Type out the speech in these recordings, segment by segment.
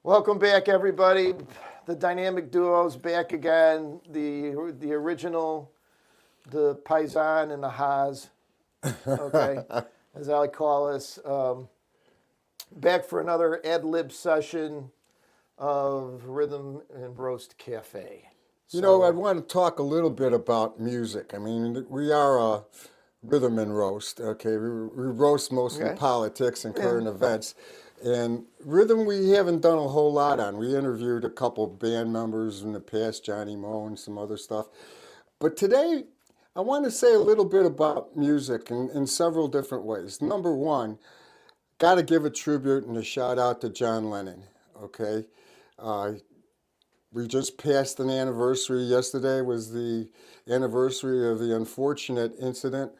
Welcome back, everybody. The Dynamic Duo's back again. The original, the Paisan and the Haas, okay, as I call us. Back for another ad-lib session of Rhythm and Roast Cafe. You know, I want to talk a little bit about music. I mean, we are a Rhythm and Roast, okay? We roast mostly politics and current events. And rhythm we haven't done a whole lot on. We interviewed a couple band members in the past, Johnny Moe and some other stuff. But today, I want to say a little bit about music in several different ways. Number one, got to give a tribute and a shout out to John Lennon, okay? We just passed an anniversary. Yesterday was the anniversary of the unfortunate incident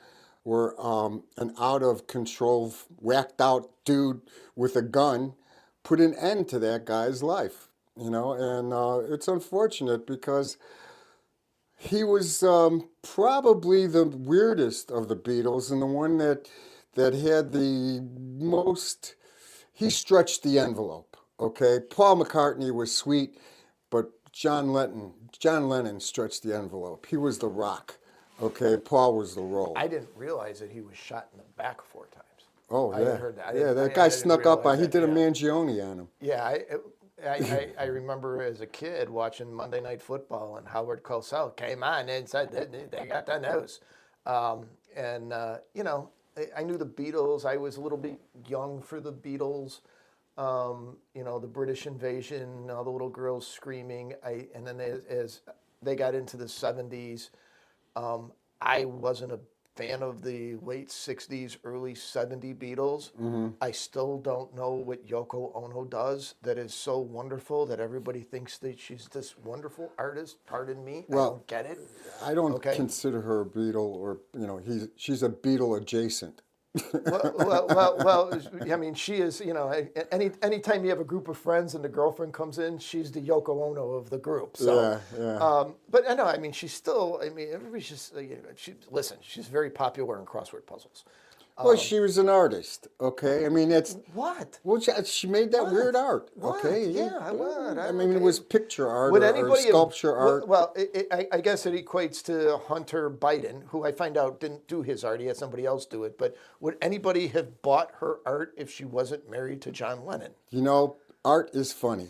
where an out-of-control, whacked-out dude with a gun put an end to that guy's life, you know, and it's unfortunate because he was probably the weirdest of the Beatles and the one that had the most, he stretched the envelope, okay? Paul McCartney was sweet, but John Lennon stretched the envelope. He was the rock. Okay, Paul was the roll. I didn't realize that he was shot in the back 4 times. Oh, I yeah. heard that. That guy snuck up on, he did a Mangione on him. Yeah, I remember as a kid watching Monday Night Football and Howard Cosell came on and said they got the nose. You know, I knew the Beatles. I was a little bit young for the Beatles. You know, the British invasion, all the little girls screaming. And then as they got into the 70s, I wasn't a fan of the late 60s, early 70s Beatles. I still don't know what Yoko Ono does that is so wonderful that everybody thinks that she's this wonderful artist. Pardon me, I Well, don't get it. I don't Okay. consider her a Beatle, or she's a Beatle adjacent. Well, I mean, she is, you know, anytime you have a group of friends and the girlfriend comes in, she's the Yoko Ono of the group. So, Yeah. But I know, I mean, she's still, I mean, everybody's just, listen, she's very popular in crossword puzzles. Well, she was an artist, okay? I mean, it's What? well, she made that weird art, What? okay? Yeah, what? I mean, it was picture art Would or anybody sculpture art. Well, I guess it equates to Hunter Biden, who I find out didn't do his art. He had somebody else do it. But would anybody have bought her art if she wasn't married to John Lennon? You know, art is funny.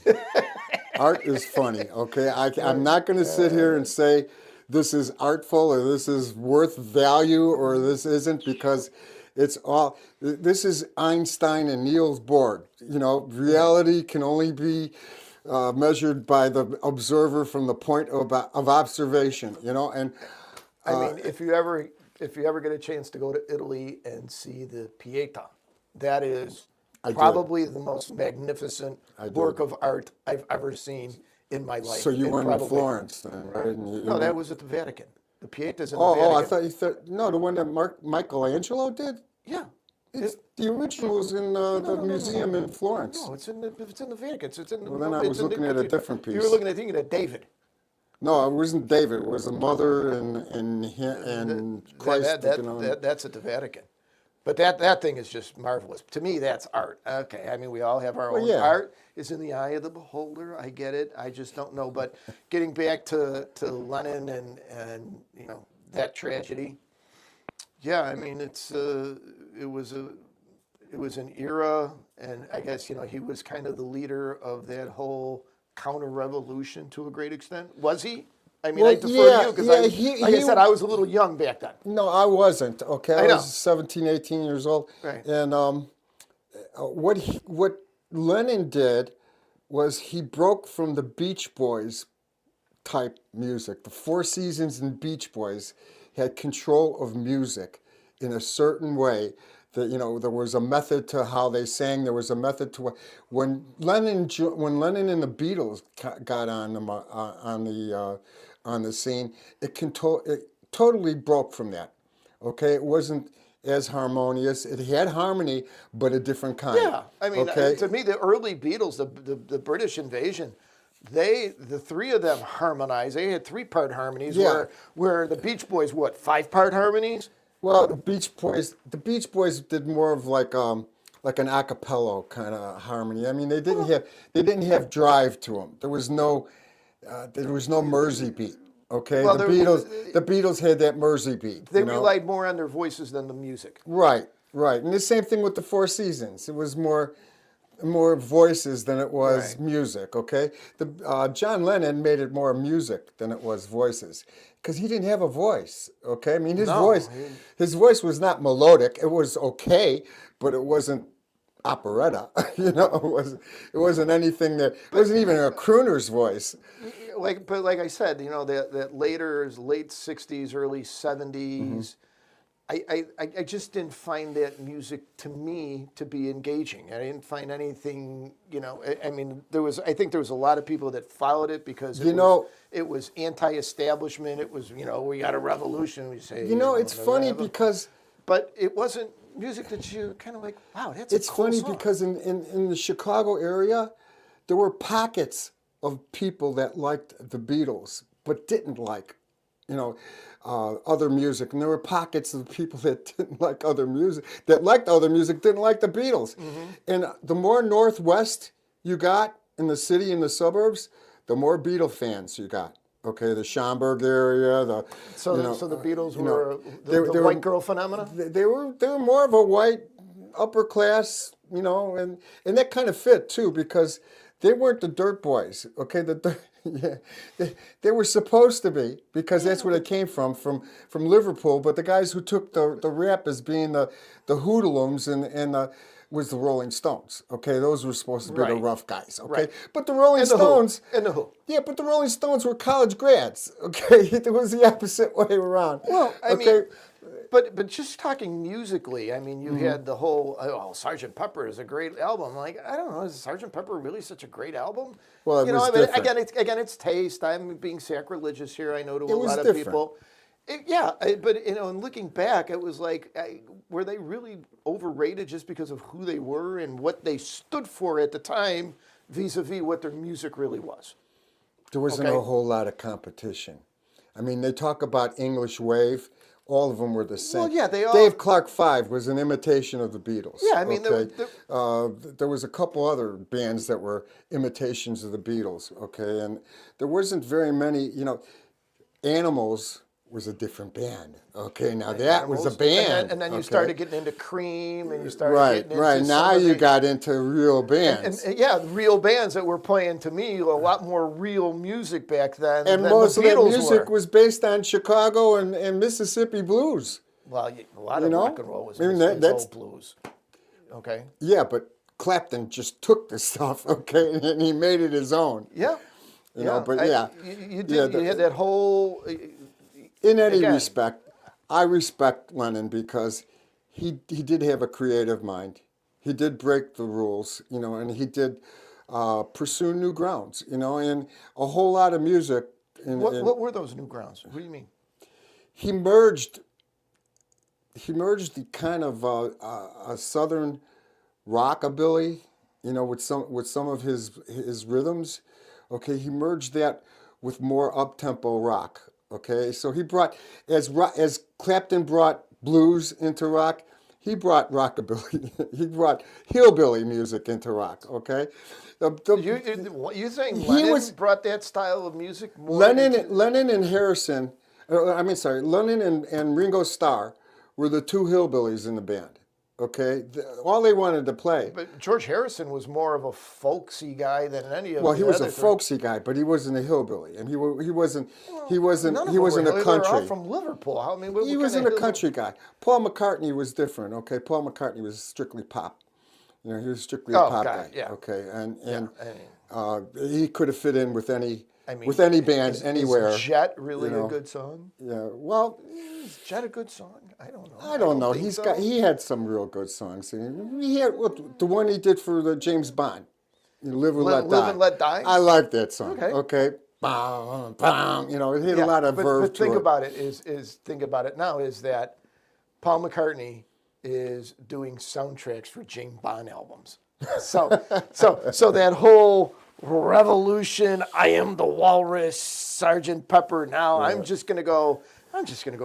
Art is funny, okay? I'm not going to sit here and say this is artful or this is worth value or this isn't, because it's all, this is Einstein and Niels Bohr. You know, reality can only be measured by the observer from the point of observation, you know? And I mean, if you ever get a chance to go to Italy and see the Pietà, that is probably the most magnificent work of art I've ever seen in my life. So you And weren't in probably- Florence then, right? No, that was at the Vatican. The Pieta's in the Oh, Vatican. I thought you thought, no, the one that Michelangelo did? Yeah. The original was in the museum in Florence. No, it's in the Vatican. It's in the, Well, then I it's was in the- looking at a different You were piece. looking at thinking of David. No, it wasn't David. It was a mother and Christ. That's at the Vatican. But that thing is just marvelous. To me, that's art. Okay, I mean, we all have our own yeah. art. Is in the eye of the beholder. I get it. I just don't know. But getting back to Lennon and you know that tragedy. Yeah, I mean, it was an era, and I guess he was kind of the leader of that whole counter-revolution to a great extent. Was he? I mean, Well, I defer yeah, to you because, yeah, like I said, I was a little young back then. No, I wasn't. Okay, I know. was 17, 18 years old. Right. And what Lennon did was he broke from the Beach Boys type music. The Four Seasons and Beach Boys had control of music in a certain way. That there was a method to how they sang. There was a method to when Lennon and the Beatles got on the scene. It totally broke from that. Okay, it wasn't as harmonious. It had harmony, but a different kind. Yeah, I mean, okay? to me, the early Beatles, the British invasion, the three of them harmonized. They had 3-part harmonies. Yeah. Where the Beach Boys, 5-part harmonies? Well, the Beach Boys did more of like an a cappella kind of harmony. I mean, they didn't have drive to them. There was no Mersey beat. Okay, Well, the Beatles had that Mersey beat. They relied more on their voices than the music. Right, and the same thing with the Four Seasons. It was more voices than it was Right. music. Okay, John Lennon made it more music than it was voices because he didn't have a voice. Okay, I mean his voice was not melodic. It was okay, but it wasn't operetta. It wasn't anything that. It wasn't even a crooner's voice. But like I said, that late 60s, early 70s, I just didn't find that music to me to be engaging. I didn't find anything, I mean, I think there was a lot of people that followed it because it was anti-establishment. It was, we got a revolution. We say, It's funny because. But it wasn't music that you kind of like, wow, that's It's a cool funny song. because in the Chicago area, there were pockets of people that liked the Beatles but didn't like, other music, and there were pockets of people that didn't like other music, that liked other music, didn't like the Beatles. Mm-hmm. And the more northwest you got in the city and the suburbs, the more Beatle fans you got. Okay, the Schaumburg area, So the Beatles were they the were- white girl phenomena? they were more of a white upper class, and that kind of fit too because they weren't the dirt boys. Okay, they were supposed to be because that's where they came from Liverpool. But the guys who took the rap as being the hoodlums and was the Rolling Stones. Okay, those were supposed to be the Right. rough guys. Okay, Right. but the Rolling And the Who. Stones. And the Who. Yeah, but the Rolling Stones were college grads. Okay, it was the opposite way around. Well, I okay. mean, but just talking musically, I mean, you had the whole Sgt. Pepper is a great album. Like, I don't know, is Sgt. Pepper really such a great album? Well, it you know, was I mean, different. again, it's taste. I'm being sacrilegious here. I know to a was lot of different. people. But you know, and looking back, it was like, were they really overrated just because of who they were and what they stood for at the time, vis-a-vis what their music really was? There wasn't Okay. a whole lot of competition. I mean, they talk about English Wave. All of them were the same. Well, yeah, they all- Dave Clark 5 was an imitation of the Beatles. Yeah, I mean, there was a couple other bands that were imitations of the Beatles. Okay, and there wasn't very many. You know, Animals was a different band. Okay, now that was a Animals. band. And then you okay? started getting into Cream, and you started Right, getting into right. some Now of you the- got into real bands. And yeah, real bands that were playing to me a lot more real music back then And than most the of that Beatles music were. was based on Chicago and Mississippi blues. Well, a lot you of know? rock and roll was I mean, Mississippi that's- Soul blues. Okay. Yeah, but Clapton just took the stuff, okay, and he made it his own. Yeah. You know, but yeah. You did. Yeah, You had that whole. In any Again. respect, I respect Lennon because he did have a creative mind. He did break the rules, you know, and he did pursue new grounds, you know, and a whole lot of music. What were those new grounds? What do you mean? He merged the kind of a southern rockabilly, you know, with some of his rhythms. Okay, he merged that with more up-tempo rock. Okay, so he brought as Clapton brought blues into rock, he brought rockabilly. He brought hillbilly music into rock. Okay, You saying He Lennon was- brought that style of music more? Lennon and Harrison, Lennon and Ringo Starr were the two hillbillies in the band. Okay, all they wanted to play. But George Harrison was more of a folksy guy than any of Well, the he was a other three. folksy guy, but he wasn't a hillbilly, and he wasn't None of he them wasn't were a hillbilly. They were all country. from Liverpool. I mean, He wasn't a country guy. Paul McCartney was different. Okay, Paul McCartney was strictly pop. You know, he was strictly a Oh, pop God, guy. yeah. Okay, and I he could have fit in with any mean, band is anywhere. Jet really you know. a good song? Yeah. Well, Is Jet a good song? I don't know. I don't know. think so. He had some real good songs. He had the one he did for the James Bond, Live and Let Die. Live and Let Die? I like that song. Okay. Okay. Bam, bam, you know, it had a lot of but, verve but think to it. about it think about it now is that Paul McCartney is doing soundtracks for James Bond albums. So that whole revolution, I am the walrus, Sergeant Pepper. Now I'm just gonna go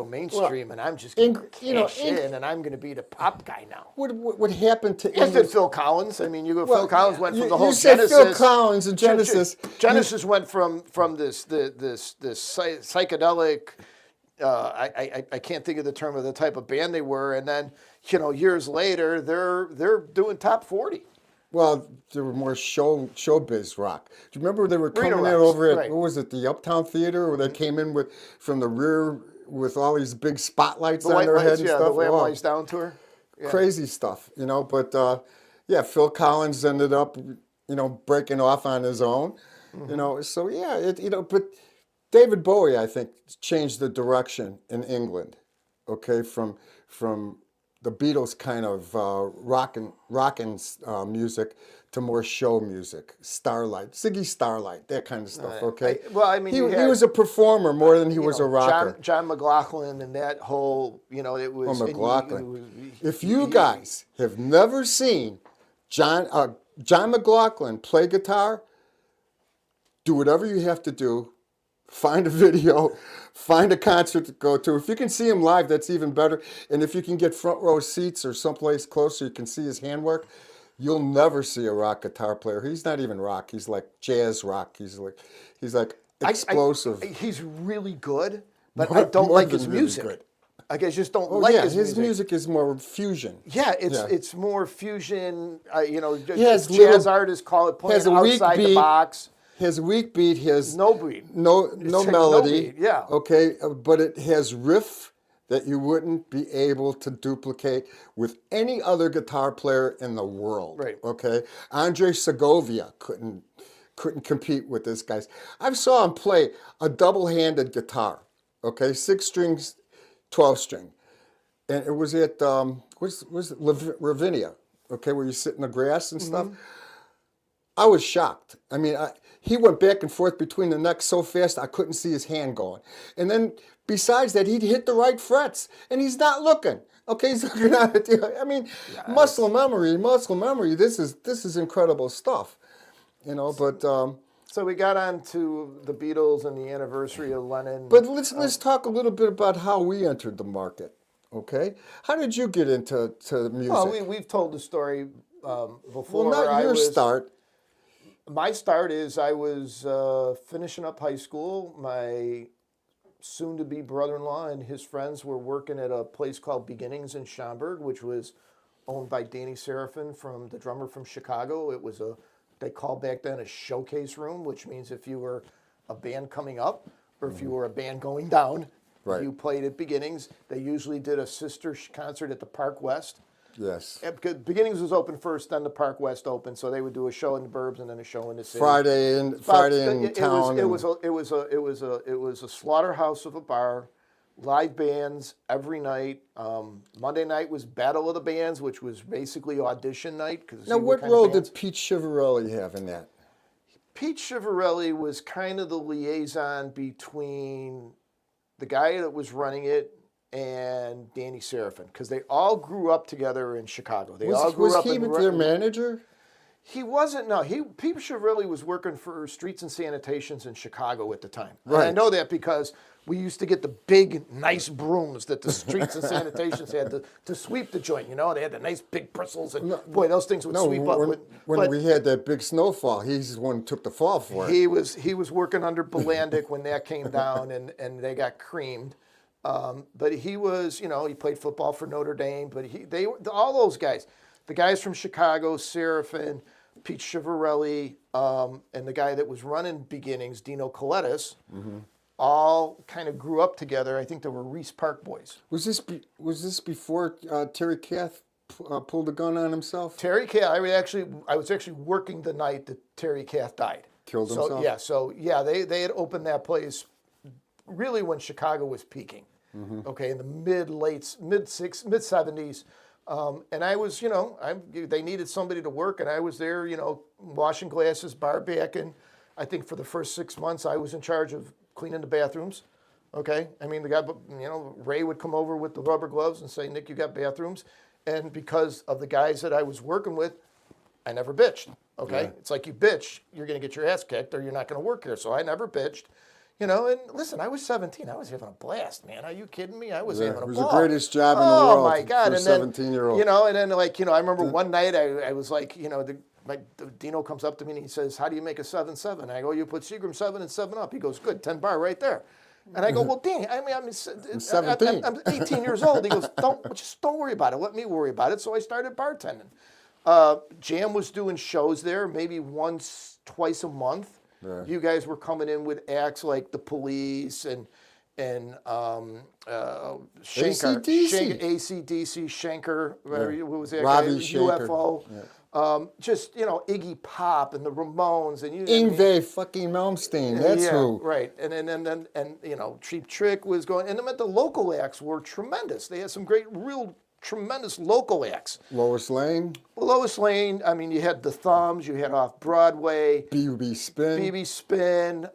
mainstream, and I'm just gonna cash in, and I'm gonna be the pop guy now. What happened to As did English? Phil Collins. I mean, Phil Well, Collins went from you- the whole you said Genesis. Phil Collins and Genesis. Genesis went from this psychedelic. I can't think of the term of the type of band they were, and then years later they're doing top 40. Well, there were more showbiz rock. Do you remember they were coming in Rocks, over at right. what was it, the Uptown Theater, where they came in from the rear with all these big spotlights The on White their head Lights, and yeah, stuff? the Lamb Oh, Lies Down tour. Yeah. crazy stuff, But yeah, Phil Collins ended up, breaking off on his own, So yeah, but David Bowie, I think, changed the direction in England, okay, from the Beatles kind of rockin' music to more show music, Ziggy Starlight, that kind of stuff, okay? you he had, was a performer more than he was a rocker. John McLaughlin and that whole, it was. Oh, and McLaughlin. If you guys have never seen John McLaughlin play guitar, do whatever you have to do. Find a video, find a concert to go to. If you can see him live, that's even better. And if you can get front row seats or someplace close so you can see his handwork, you'll never see a rock guitar player. He's not even rock. He's like jazz rock. He's like explosive. He's really good, but More- I don't more like than his really music. good. I just don't Oh like yeah, his music. is more fusion. Yeah, it's more fusion. has Jazz little- artists call it playing has a weak outside the beat. box. His weak beat, his No beat. no It's like no melody. beat, yeah. Okay, but it has riff that you wouldn't be able to duplicate with any other guitar player in the world. Right. Okay, Andre Segovia couldn't compete with this guy. I saw him play a double-handed guitar. Okay, 6 strings, 12 string, and it was at was it Ravinia. Okay, where you sit in the grass and stuff. I was shocked. I mean, he went back and forth between the necks so fast I couldn't see his hand going. And then besides that, he'd hit the right frets, and he's not looking. Okay, he's looking at it. I mean, muscle memory. This is incredible stuff, you know. But So we got on to the Beatles and the anniversary of Lennon. but let's talk a little bit about how we entered the market. Okay, how did you get into music? Well, we've told the story before. Well, not your start. My start is I was finishing up high school. My soon-to-be brother-in-law and his friends were working at a place called Beginnings in Schaumburg, which was owned by Danny Seraphin, the drummer from Chicago. It was they called back then a showcase room, which means if you were a band coming up or if you were a band going down, Right. you played at Beginnings. They usually did a sister concert at the Park West. Yes. Because Beginnings was open first, then the Park West opened, so they would do a show in the burbs and then a show in the city. Friday in town. It was a slaughterhouse of a bar, live bands every night. Monday night was Battle of the Bands, which was basically audition night. Now, what role did Pete Chiavarelli have in that? Pete Chiavarelli was kind of the liaison between the guy that was running it and Danny Seraphin, because they all grew up together in Chicago. They all grew Was up he their manager? He wasn't. No, Pete Chiavarelli was working for Streets and Sanitations in Chicago at the time. Right. And I know that because we used to get the big, nice brooms that the Streets and Sanitations had to sweep the joint. You know, they had the nice big bristles, and boy, those things would sweep up. When we had that big snowfall, he's the one who took the fall for it. He was working under Belandic when that came down, and they got creamed. But he was, you know, he played football for Notre Dame. But all those guys, the guys from Chicago, Seraphin, Pete Chiavarelli, and the guy that was running Beginnings, Dino Colettis, all kind of grew up together. I think they were Reese Park boys. Was this before Terry Kath pulled a gun on himself? Terry Kath, I was actually working the night that Terry Kath died. Killed himself? So they had opened that place really when Chicago was peaking. Okay, in the mid 70s. And I was, you know, they needed somebody to work, and I was there, you know, washing glasses, bar backing. I think for the first 6 months, I was in charge of cleaning the bathrooms. Okay, I mean, the guy, you know, Ray would come over with the rubber gloves and say, "Nick, you got bathrooms," and because of the guys that I was working with, I never bitched. Okay, Yeah. It's like you bitch, you're gonna get your ass kicked, or you're not gonna work here. So I never bitched. You know, and listen, I was 17. I was having a blast, man. Are you kidding me? I was having a ball. It was the greatest job in the world. Oh my God! For a and then 17-year-old. You know, and then like I remember one night I was like, you know, Dino comes up to me and he says, "How do you make a 7-7?" I go, "You put Seagram 7 and 7 up." He goes, "Good, 10 bar right there." And I go, "Well, dang, I'm 17. I'm 18 years old." He goes, "Don't worry about it. Let me worry about it." So I started bartending. Jam was doing shows there, maybe once, twice a month. Yeah. You guys were coming in with acts like the Police and Schenker, AC/DC, Schenker, what was that Robbie guy? Schenker. UFO. Just, you know, Iggy Pop and the Ramones and Yngwie fucking Malmsteen. That's who. Right. And you know, Cheap Trick was going, and the local acts were tremendous. They had some tremendous local acts. Lois Lane. Lois Lane, I mean, you had the Thumbs, you had Off Broadway. BB Spin.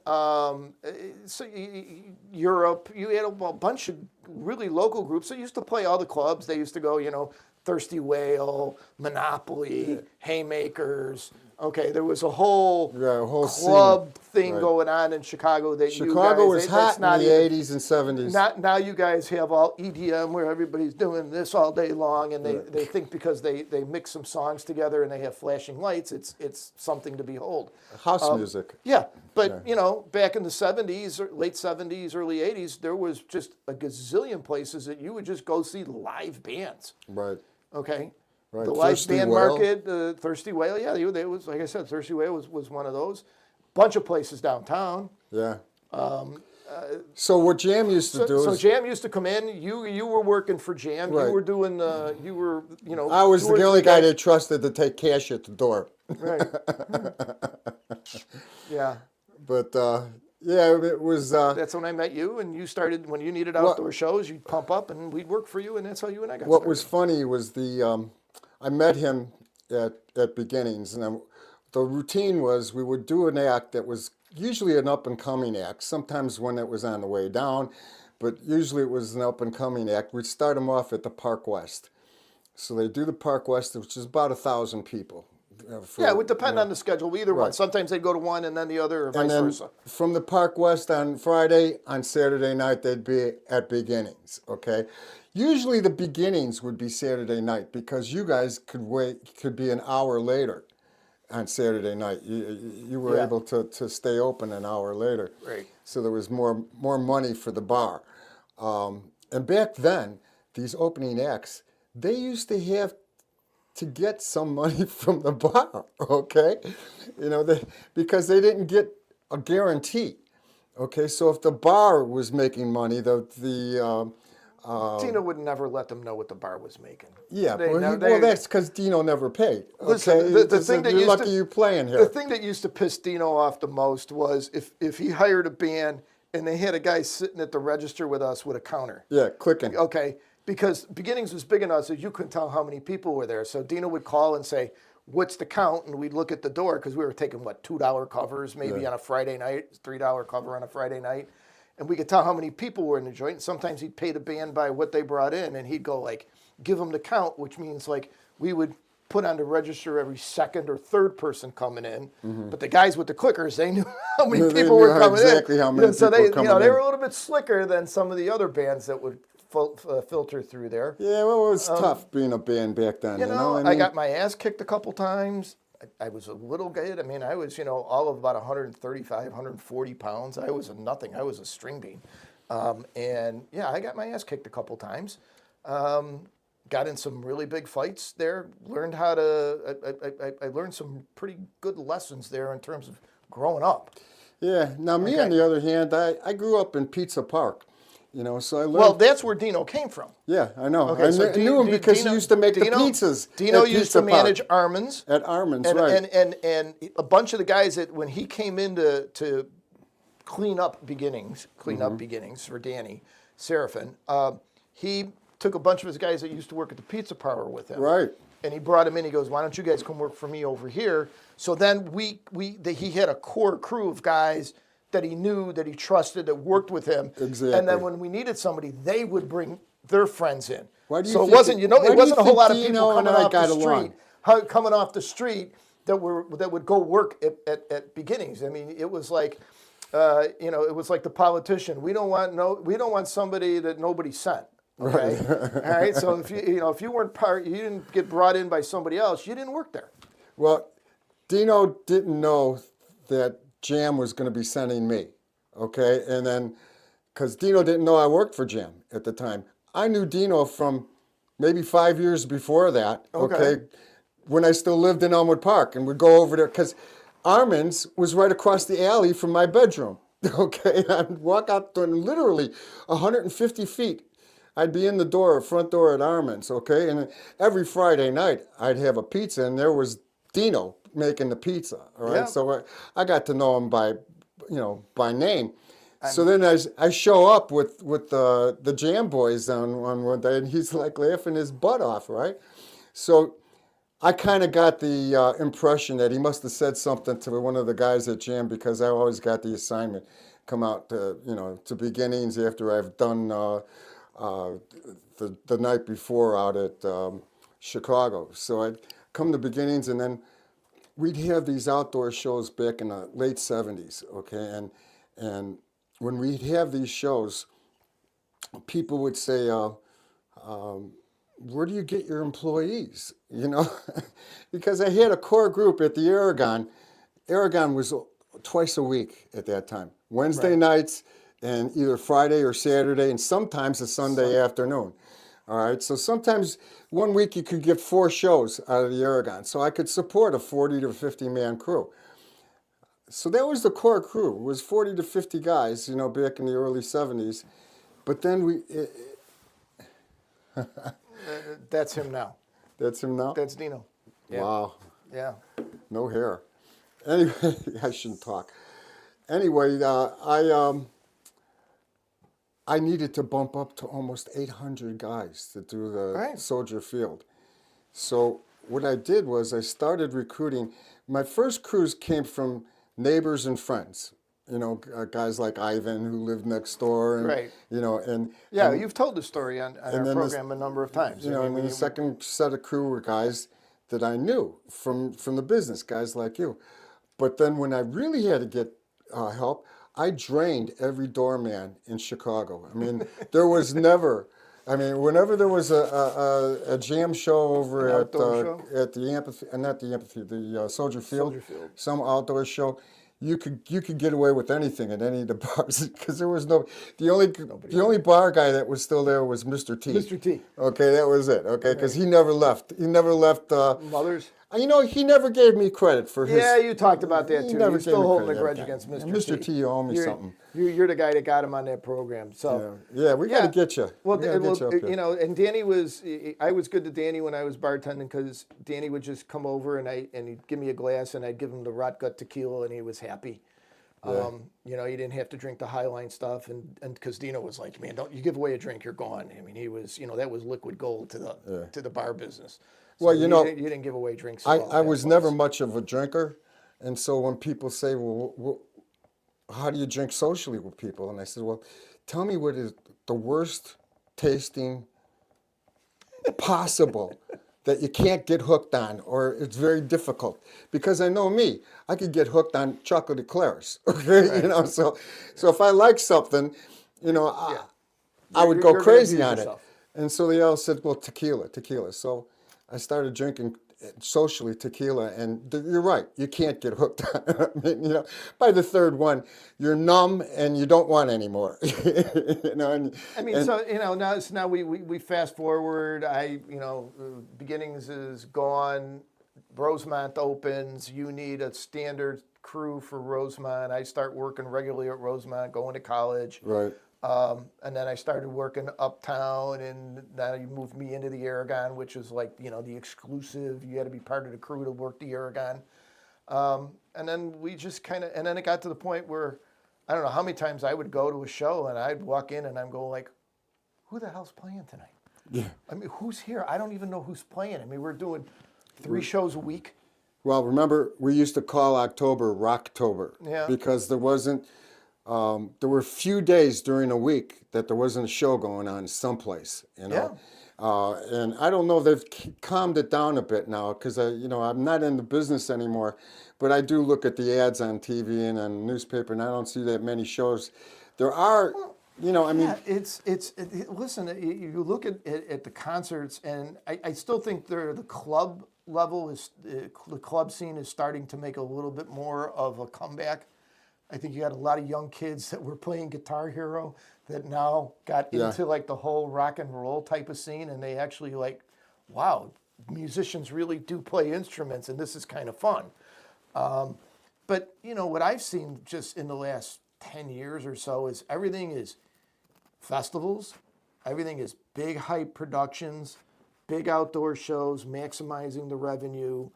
Europe. You had a bunch of really local groups that used to play all the clubs. They used to go, you know, Thirsty Whale, Monopoly, Haymakers. Okay, there was a whole club thing going on in Chicago that Chicago you was guys, hot in the 80s and 70s. Now you guys have all EDM where everybody's doing this all day long, and they think because they mix some songs together and they have flashing lights, it's something to behold. House music. Yeah, but you know, back in the 70s, late 70s, early 80s, there was just a gazillion places that you would just go see live bands. Right. Okay. Right. The live Thirsty band Whale. market, Thirsty Whale, yeah, they was, like I said, Thirsty Whale was one of those. Bunch of places downtown. Yeah. So what Jam used to do So is, Jam used to come in. You were working for Jam. Right. You were doing I was two or the three only guy guys- they trusted to take cash at the door. Right. Yeah. But yeah, it was. That's when I met you, and you started when you needed outdoor shows. You'd pump up, and we'd work for you, and that's how you and I got What started. was funny was I met him at Beginnings, and the routine was we would do an act that was usually an up and coming act. Sometimes when it was on the way down, but usually it was an up and coming act. We'd start them off at the Park West. So they do the Park West, which is about 1,000 people. Yeah, it would depend on the schedule. Either one. Right. Sometimes they'd go to one and then the other, or vice And then versa. from the Park West on Friday, on Saturday night, they'd be at Beginnings, okay? Usually the Beginnings would be Saturday night because you guys could be an hour later on Saturday night. You were Yeah. able to stay open an hour later. Right. So there was more money for the bar. And back then, these opening acts, they used to have to get some money from the bar, okay? Because they didn't get a guarantee, okay? So if the bar was making money, Dino would never let them know what the bar was making. yeah, They- well, no, well they- that's because Dino never paid, okay? Listen, the thing that you're used lucky to- you're playing The here. thing that used to piss Dino off the most was if he hired a band and they had a guy sitting at the register with us with a counter. Yeah, clicking. Okay, because Beginnings was big enough so you couldn't tell how many people were there. So Dino would call and say, "What's the count?" And we'd look at the door because we were taking $2 covers maybe on a Friday night, $3 cover on a Friday night, and we could tell how many people were in the joint. And sometimes he'd pay the band by what they brought in, and he'd go like, give them the count, which means like we would put on the register every second or third person coming in. But the guys with the clickers, they knew how many They people knew were coming exactly in. how many so people they, were coming they in. were a little bit slicker than some of the other bands that would filter through there. Yeah, well, it was tough being a band back then, You know, what I mean? got my ass kicked a couple times. I was a little kid. I mean, I was, all of about 135, 140 pounds. I was a nothing. I was a string bean. And yeah, I got my ass kicked a couple times. Got in some really big fights there. Learned how to. I learned some pretty good lessons there in terms of growing up. Yeah, now me on Okay. the other hand, I grew up in Pizza Park, so I learned. Well, that's where Dino came from. yeah, I know. Okay, so I knew him because he used to make the pizzas. Dino at used to Pizza manage Park. Armin's. At Armin's, and, right. and a bunch of the guys that when he came in to clean up beginnings for Danny Seraphin, he took a bunch of his guys that used to work at the Pizza Parlor with him. Right. And he brought him in. He goes, "Why don't you guys come work for me over here?" So then he had a core crew of guys that he knew, that he trusted, that worked with him. Exactly. And then when we needed somebody, they would bring their friends in. Why do you so think it wasn't, why do it wasn't a whole think lot of Dino people and coming I off the got street, along? coming off the street that would go work at Beginnings. I mean, it was like, it was like the politician. We don't want somebody that nobody sent. Okay, all right. So if you weren't you didn't get brought in by somebody else, you didn't work there. Well, Dino didn't know that Jam was going to be sending me, okay? And then, because Dino didn't know I worked for Jam at the time. I knew Dino from maybe 5 years before that, okay? When I still lived in Elmwood Park and would go over there, because Armin's was right across the alley from my bedroom, okay? I'd walk out there and literally 150 feet. I'd be in the front door at Armin's, okay? And every Friday night, I'd have a pizza, and there was Dino making the pizza, all right? Yeah. So I got to know him by name. So then I show up with the Jam Boys on one day, and he's like laughing his butt off, right? So I kind of got the impression that he must have said something to one of the guys at Jam, because I always got the assignment, come out to Beginnings after I've done the night before out at Chicago. So I'd come to Beginnings, and then we'd have these outdoor shows back in the late 70s, okay? And when we'd have these shows, people would say, where do you get your employees? Because I had a core group at the Aragon. Aragon was twice a week at that time. Wednesday nights and either Friday or Saturday, and sometimes a Sunday afternoon. All right, so sometimes one week you could get 4 shows out of the Aragon. So I could support a 40 to 50 man crew. so that was the core crew. It was 40 to 50 guys, back in the early 70s. But then That's him now. that's him now? That's Dino. Yeah. Wow. Yeah. No hair. Anyway, I shouldn't talk. Anyway, I needed to bump up to almost 800 guys to do the Right. Soldier Field. So what I did was I started recruiting. My first crews came from neighbors and friends. Guys like Ivan who lived next door, and Right. and Yeah, and, you've told the story on our then this- program a number of times. I and mean, then the second set of crew were guys that I knew from the business, guys like you. But then when I really had to get help, I drained every doorman in Chicago. I mean, there was never. I mean, whenever there was a jam show over An at outdoor show? at the amphitheater, not the amphitheater, the Soldier Field, Soldier Field. some outdoor show, you could get away with anything at any of the bars because there was no. The only bar guy that was still there was Mr. T. Mr. T. Okay, that was it. Okay, because he never left. He never left. Mothers. He never gave me credit for his. Yeah, you talked about that He too. never You're gave still me holding a credit grudge that against time. Mr. Mr. T, you owe me You're- something. You're the guy that got him on that program. So Yeah, we got to get you. Well, we gotta get you up here. and Danny I was good to Danny when I was bartending because Danny would just come over and he'd give me a glass and I'd give him the rot gut tequila and he was happy. You didn't have to drink the Highline stuff and because Dino was like, man, don't you give away a drink, you're gone. I mean, he was, that was liquid gold to the bar business. So Well, you didn't give away drinks. at all I at was that never place. much of a drinker, and so when people say, "Well, how do you drink socially with people?" and I said, "Well, tell me what is the worst tasting possible that you can't get hooked on, or it's very difficult." Because I know me, I could get hooked on chocolate eclairs. Okay, so if I like something, I would go You're gonna crazy abuse on yourself. it. And so they all said, well, tequila. So I started drinking socially tequila, and you're right, you can't get hooked on it. I mean, by the third one, you're numb and you don't want any more. Now we fast forward. Beginnings is gone. Rosemont opens. You need a standard crew for Rosemont. I start working regularly at Rosemont, going to college. Right. And then I started working uptown, and then you moved me into the Aragon, which is like, the exclusive. You had to be part of the crew to work the Aragon. And then we just and then it got to the point where I don't know how many times I would go to a show and I'd walk in and I'm going like, who the hell's playing tonight? Yeah. I mean, who's here? I don't even know who's playing. I mean, we're doing 3 shows a week. Well, remember, we used to call October Rocktober. Yeah. Because there wasn't, there were few days during a week that there wasn't a show going on someplace, Yeah. And I don't know, they've calmed it down a bit now because, I'm not in the business anymore, but I do look at the ads on TV and on the newspaper, and I don't see that many shows. There are, Yeah, listen, you look at the concerts, and I still think the club level the club scene is starting to make a little bit more of a comeback. I think you got a lot of young kids that were playing Guitar Hero that now got into like the whole rock and roll type of scene, and they actually like, wow, musicians really do play instruments, and this is kind of fun. But what I've seen just in the last 10 years or so is everything is festivals, everything is big hype productions, big outdoor shows, maximizing the revenue.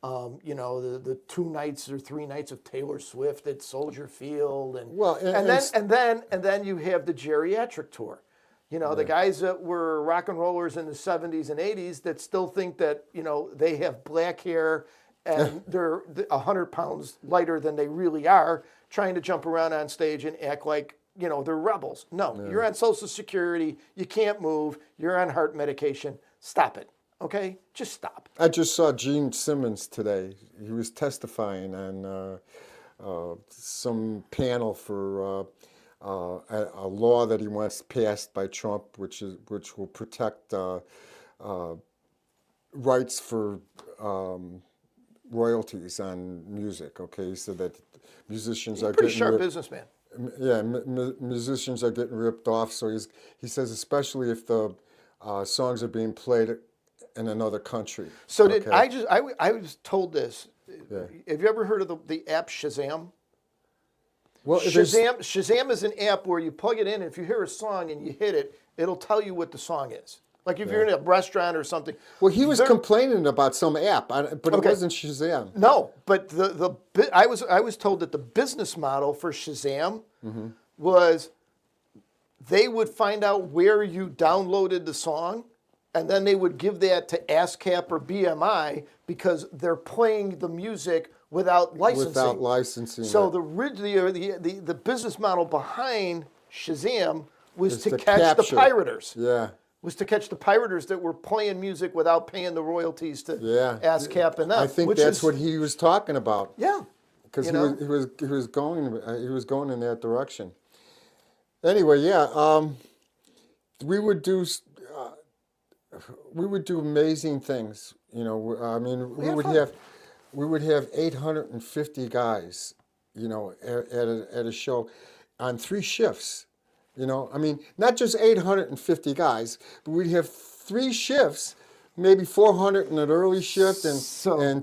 The 2 nights or 3 nights of Taylor Swift at Soldier Field, and then you have the geriatric tour. The guys that were rock and rollers in the 70s and 80s that still think that they have black hair and they're 100 pounds lighter than they really are, trying to jump around on stage and act like they're rebels. No, you're on Social Security, you can't move, you're on heart medication. Stop it. Okay, just stop. I just saw Gene Simmons today. He was testifying on some panel for a law that he wants passed by Trump, which will protect rights for royalties on music. Okay, so that musicians are Pretty getting sharp ripped. businessman. Yeah, musicians are getting ripped off. So he says, especially if the songs are being played in another country. So okay? I was told this. Yeah. Have you ever heard of the app Shazam? Well, there's- Shazam is an app where you plug it in, and if you hear a song and you hit it, it'll tell you what the song is. Like if you're in a restaurant or something. Well, he was There- complaining about some app, but it Okay. wasn't Shazam. No, but I was told that the business model for Shazam was they would find out where you downloaded the song, and then they would give that to ASCAP or BMI because they're playing the music without licensing. Without licensing. So right. the business model behind Shazam was Is to to catch the capture. pirators. Yeah. Was to catch the pirators that were playing music without paying the royalties to Yeah. ASCAP and them. I think which that's is, what he was talking about. Yeah. Because You he know? was going in that direction. Anyway, yeah, we would do amazing things. You know, I mean, had fun. we would have 850 guys. You know, at a show, on 3 shifts. You know, I mean, not just 850 guys, but we'd have 3 shifts. Maybe 400 in an early shift and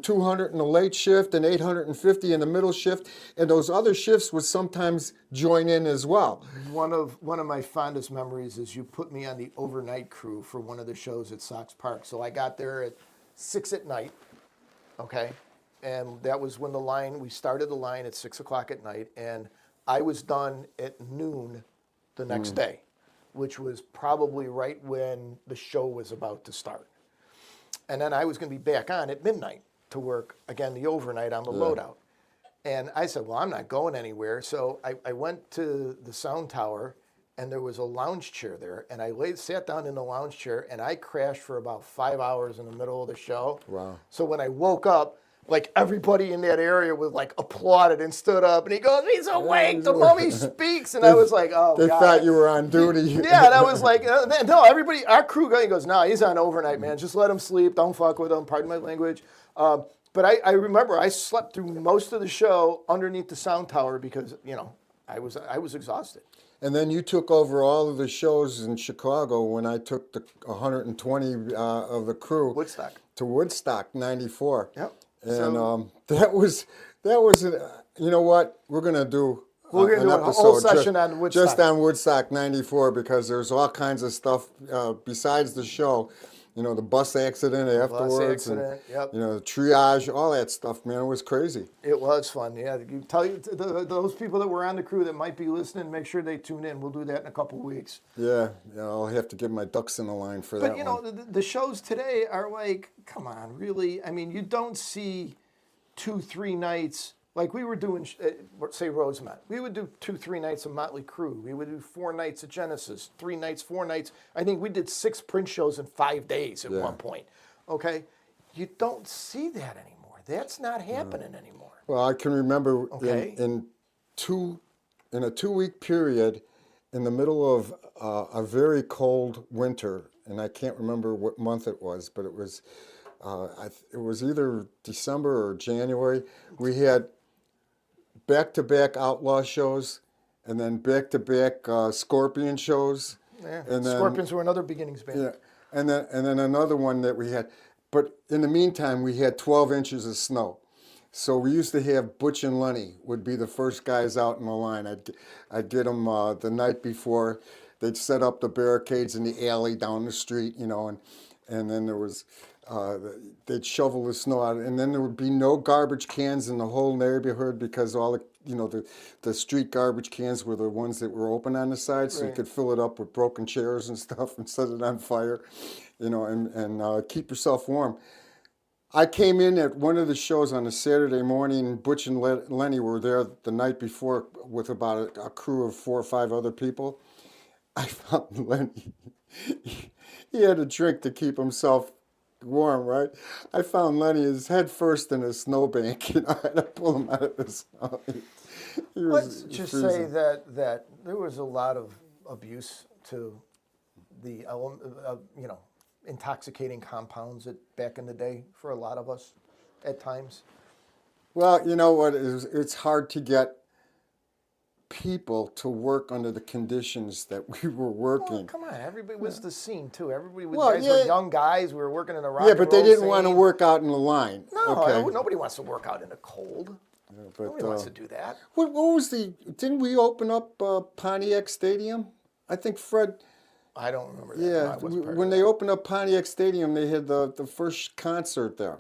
200 in a late shift and 850 in the middle shift. And those other shifts would sometimes join in as well. One of my fondest memories is you put me on the overnight crew for one of the shows at Sox Park. So I got there at 6 at night, okay? And that was when we started the line at 6 o'clock at night, and I was done at noon the next day, which was probably right when the show was about to start. And then I was going to be back on at midnight to work, again, the overnight on the loadout. And I said, well, I'm not going anywhere. So I went to the sound tower, and there was a lounge chair there. And I sat down in the lounge chair, and I crashed for about 5 hours in the middle of the show. Wow. So when I woke up, like everybody in that area was like applauded and stood up. And he goes, he's awake, the mummy speaks. And I was like, oh, They God. thought you were on duty. Yeah, and I was like, no, everybody, our crew guy goes, no, he's on overnight, man. Just let him sleep. Don't fuck with him. Pardon my language. But I remember I slept through most of the show underneath the sound tower because, you know, I was exhausted. And then you took over all of the shows in Chicago when I took the 120 of the crew Woodstock. to Woodstock '94. Yep. And that was you know what, we're gonna do We're gonna an do a episode whole session on Woodstock. just on Woodstock '94 because there's all kinds of stuff besides the show. You know, the bus accident afterwards, accident, and yep. you know, the triage, all that stuff. Man, it was crazy. It was fun. Yeah, you tell those people that were on the crew that might be listening, make sure they tune in. We'll do that in a couple weeks. Yeah, I'll have to get my ducks in a line for that But you one. know, the shows today are like, come on, really? I mean, you don't see 2-3 nights like we were doing. Say Rosemont, we would do 2-3 nights of Motley Crue. We would do 4 nights of Genesis, 3 nights, 4 nights. I think we did 6 Prince shows in 5 days at one point. Okay, you don't see that anymore. That's not happening anymore. Well, I can remember Okay. in a 2-week period, in the middle of a very cold winter, and I can't remember what month it was, but it was either December or January. We had back-to-back Outlaw shows, and then back-to-back Scorpion shows. Yeah. And then, Scorpions were another beginnings band. Yeah, and then another one that we had. But in the meantime, we had 12 inches of snow. So we used to have Butch and Lenny would be the first guys out in the line. I'd get them the night before. They'd set up the barricades in the alley down the street, you know, and then there was, they'd shovel the snow out. And then there would be no garbage cans in the whole neighborhood because all the, you know, the street garbage cans were the ones that were open on the side, so you could fill it up with broken chairs and stuff and set it on fire, you know, and keep yourself warm. I came in at one of the shows on a Saturday morning. Butch and Lenny were there the night before with about a crew of 4 or 5 other people. I found Lenny. He had a drink to keep himself warm, right? I found Lenny his head first in a snowbank. You know, I had to pull him out of the snow. Let's just say that there was a lot of abuse to the you know, intoxicating compounds back in the day for a lot of us at times. Well, you know what? It's hard to get people to work under the conditions that we were working. Well, come on, everybody was the scene too. Everybody was Well, guys were young guys. We were working in a rock Yeah, and but they roll didn't scene. want to work out in the line. No, Okay. nobody wants to work out in the cold. But Nobody wants to do that. what was the? Didn't we open up Pontiac Stadium? I think Fred. I don't remember that. Yeah, No, I wasn't part of when that. they opened up Pontiac Stadium, they had the first concert there.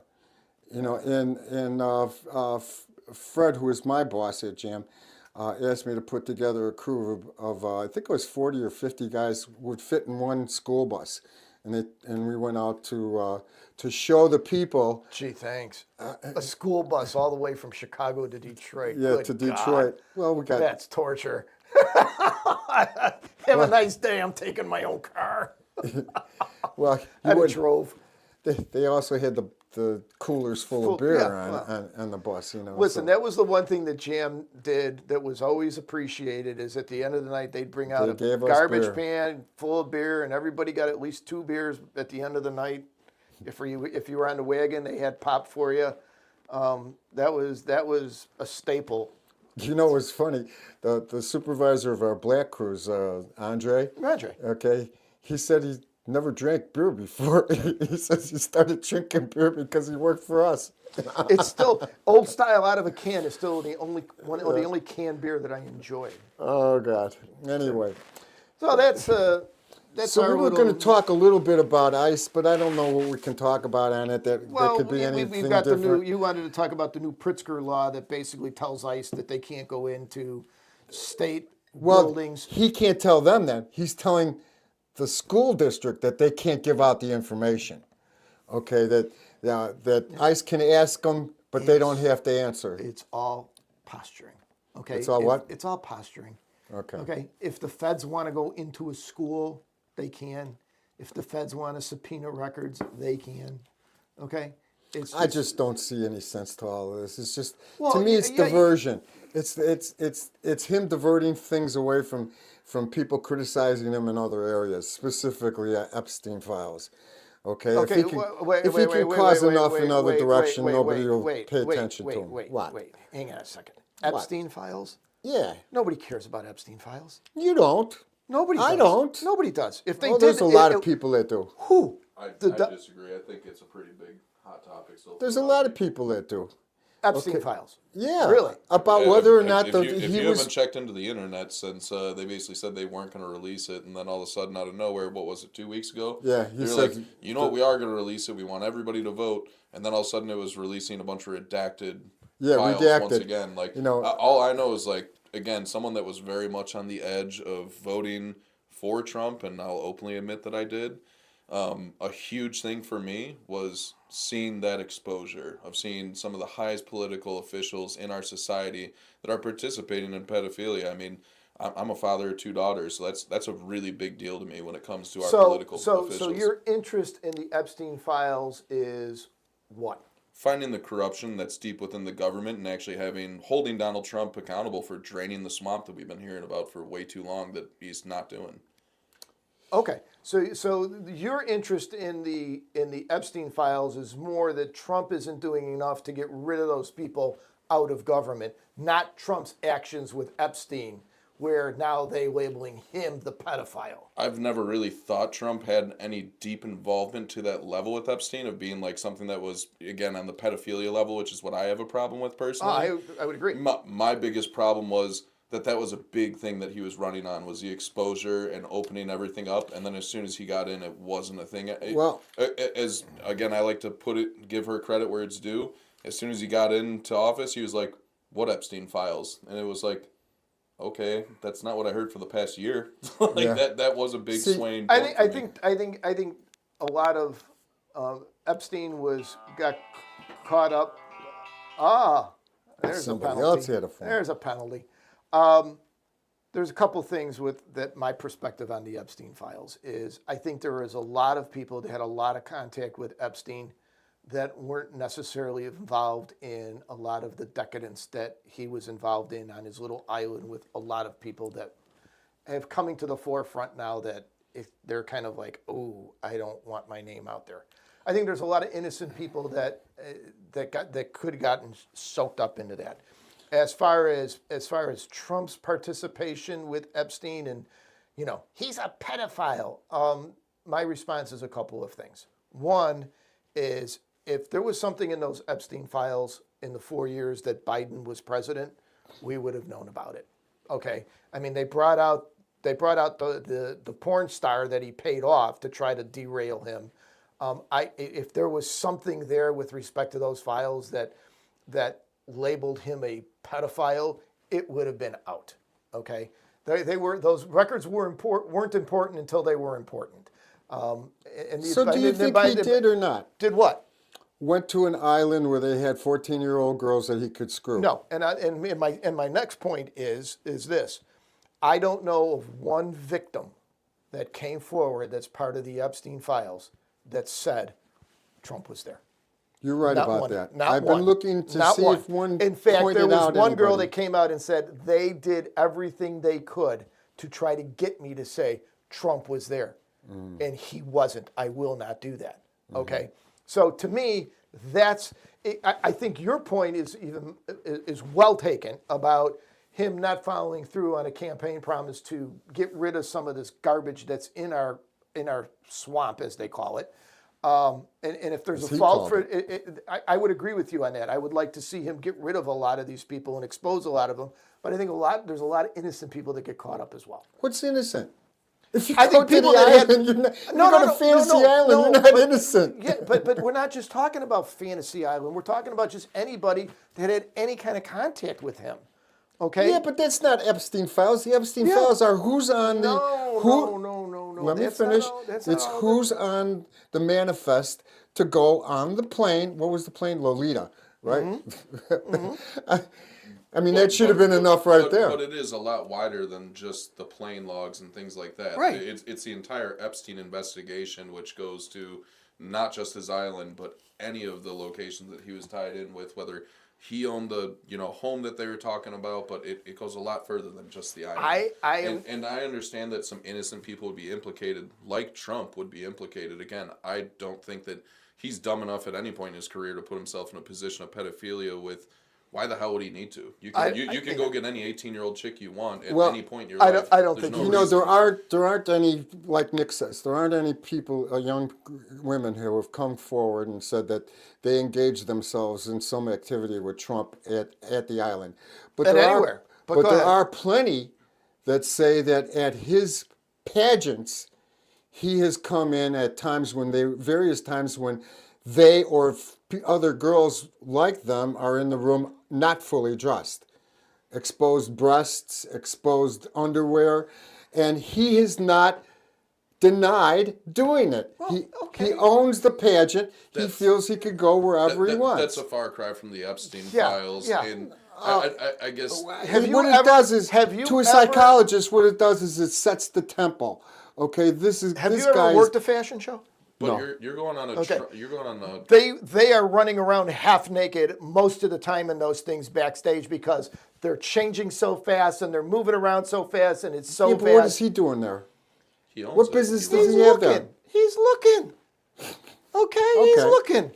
You know, and Fred, who was my boss at Jam, asked me to put together a crew of I think it was 40 or 50 guys would fit in one school bus, and we went out to show the people. Gee, thanks. A school bus all the way from Chicago to Detroit. Yeah, Good to God. Detroit. Well, we got That's torture. Have a nice day. I'm taking my own car. well. I You would, drove. they also had the coolers full of beer on the bus. You know. Listen, so- that was the one thing that Jam did that was always appreciated is at the end of the night, they'd bring out They a gave us garbage beer. pan full of beer, and everybody got at least 2 beers at the end of the night. If you were on the wagon, they had pop for you. That was a staple. You know, it was funny. The supervisor of our black crews, Andre. Andre. Okay, he said he never drank beer before. He says he started drinking beer because he worked for us. It's still old style out of a can is still the only one or the only canned beer that I enjoy. Oh God. Anyway, So that's so our we were little. going to talk a little bit about ICE, but I don't know what we can talk about on it. That Well, could be anything we've got different. you wanted to talk about the new Pritzker law that basically tells ICE that they can't go into state buildings. He can't tell them that. He's telling the school district that they can't give out the information. Okay, that ICE can ask them, but they don't have to answer. It's all posturing. Okay. It's all what? It's all posturing. Okay. Okay. If the feds want to go into a school, they can. If the feds want to subpoena records, they can. Okay. I just don't see any sense to all of this. It's just Well, to me, it's yeah, diversion. It's him diverting things away from people criticizing him in other areas, specifically Epstein files. Okay, if he can cause enough in other direction, nobody will pay attention to him. Wait, hang on a second. Epstein files? Yeah, Nobody cares about Epstein files. you don't. Nobody does. I don't. Nobody does. If they Well, did, there's a lot of people that do. Who? I The- disagree. I think it's a pretty big hot topic. So There's a lot of people that do. Epstein files. Yeah, Really? about Yeah, whether or if- not if the, you, if he you was. haven't checked into the internet since they basically said they weren't going to release it, and then all of a sudden out of nowhere, what was it, 2 weeks ago? Yeah, he they're said like, you know what, we are going to release it. We want everybody to vote, and then all of a sudden it was releasing a bunch of redacted files once redacted. again. Like, You know- all I know is like again, someone that was very much on the edge of voting for Trump, and I'll openly admit that I did. A huge thing for me was seeing that exposure of seeing some of the highest political officials in our society that are participating in pedophilia. I mean, I'm a father of 2 daughters, so that's a really big deal to me when it comes to our political officials. So your interest in the Epstein files is what? Finding the corruption that's deep within the government and actually holding Donald Trump accountable for draining the swamp that we've been hearing about for way too long that he's not doing. Okay, so your interest in the Epstein files is more that Trump isn't doing enough to get rid of those people out of government, not Trump's actions with Epstein, where now they labeling him the pedophile. I've never really thought Trump had any deep involvement to that level with Epstein of being like something that was, again, on the pedophilia level, which is what I have a problem with personally. I would agree. My biggest problem was that was a big thing that he was running on, was the exposure and opening everything up, and then as soon as he got in, it wasn't a thing. Well- as again, I like to give her credit where it's due. As soon as he got into office, he was like, "What Epstein files?" And it was like, okay, that's not what I heard for the past year. Like Yeah. that was a big See, swaying. I point think for me. I think a lot of Epstein got caught up. There's Somebody a penalty. else had a phone. There's a penalty. There's a couple things with that. My perspective on the Epstein files is I think there is a lot of people that had a lot of contact with Epstein that weren't necessarily involved in a lot of the decadence that he was involved in on his little island with a lot of people that have coming to the forefront now that if they're kind of like, oh, I don't want my name out there. I think there's a lot of innocent people that could have gotten soaked up into that. As far as Trump's participation with Epstein and, he's a pedophile. My response is a couple of things. One is if there was something in those Epstein files in the 4 years that Biden was president, we would have known about it. Okay, I mean, they brought out the porn star that he paid off to try to derail him. If there was something there with respect to those files that labeled him a pedophile, it would have been out. Okay, those records weren't important until they were important. So do you think he did or not? Did what? Went to an island where they had 14-year-old girls that he could screw. No, and my next point is this: I don't know of one victim that came forward that's part of the Epstein files that said Trump was there. You're right Not about one. that. Not I've one. been looking to Not see one. if one In fact, pointed there was out one girl anybody. that came out and said they did everything they could to try to get me to say Trump was there, and he wasn't. I will not do that. Okay, so to me, that's. I think your point is well taken about him not following through on a campaign promise to get rid of some of this garbage that's in our swamp, as they call it. And if there's As a he fault called for it. it, I would agree with you on that. I would like to see him get rid of a lot of these people and expose a lot of them. But I think there's a lot of innocent people that get caught up as well. What's innocent? If you I go think to people the that had- island, you're not, No, you go no, to no, Fantasy no, no, Island, no, you're not but- innocent. Yeah, but we're not just talking about Fantasy Island. We're talking about just anybody that had any kind of contact with him. Okay? Yeah, but that's not Epstein files. The Epstein Yeah. files are who's on the No. Let me That's not finish. all- that's not It's all who's on the manifest to go on the plane. What was the plane? Lolita, right? I mean, that should have been enough right there. But it is a lot wider than just the plane logs and things like that. Right. It's the entire Epstein investigation, which goes to not just his island, but any of the locations that he was tied in with, whether he owned the home that they were talking about, but it goes a lot further than just the island. And I understand that some innocent people would be implicated, like Trump would be implicated. Again, I don't think that he's dumb enough at any point in his career to put himself in a position of pedophilia with. Why the hell would he need to? You can go get any 18-year-old chick you want at any point in your life. I don't There's think no he- reason. there aren't any, like Nick says, there aren't any people, young women who have come forward and said that they engaged themselves in some activity with Trump at the island. But And there anywhere. But But go there ahead. are plenty that say that at his pageants, he has come in at various times when they or other girls like them are in the room not fully dressed. Exposed breasts, exposed underwear, and he has not denied doing it. He owns the pageant. He feels he could go wherever he wants. That's a far cry from the Epstein Yeah, files. yeah. And I guess Have you what ever- it does is, have you to a ever- psychologist, what it does is it sets the tempo. Okay, Have this you guy's ever worked a fashion show? but No. you're going on a Okay. you're going on a They are running around half naked most of the time in those things backstage because they're changing so fast and they're moving around so fast and it's so Yeah, but what is fast. he doing there? he owns What it. business He does He's he have looking. there? He's looking. Okay, he's Okay. looking.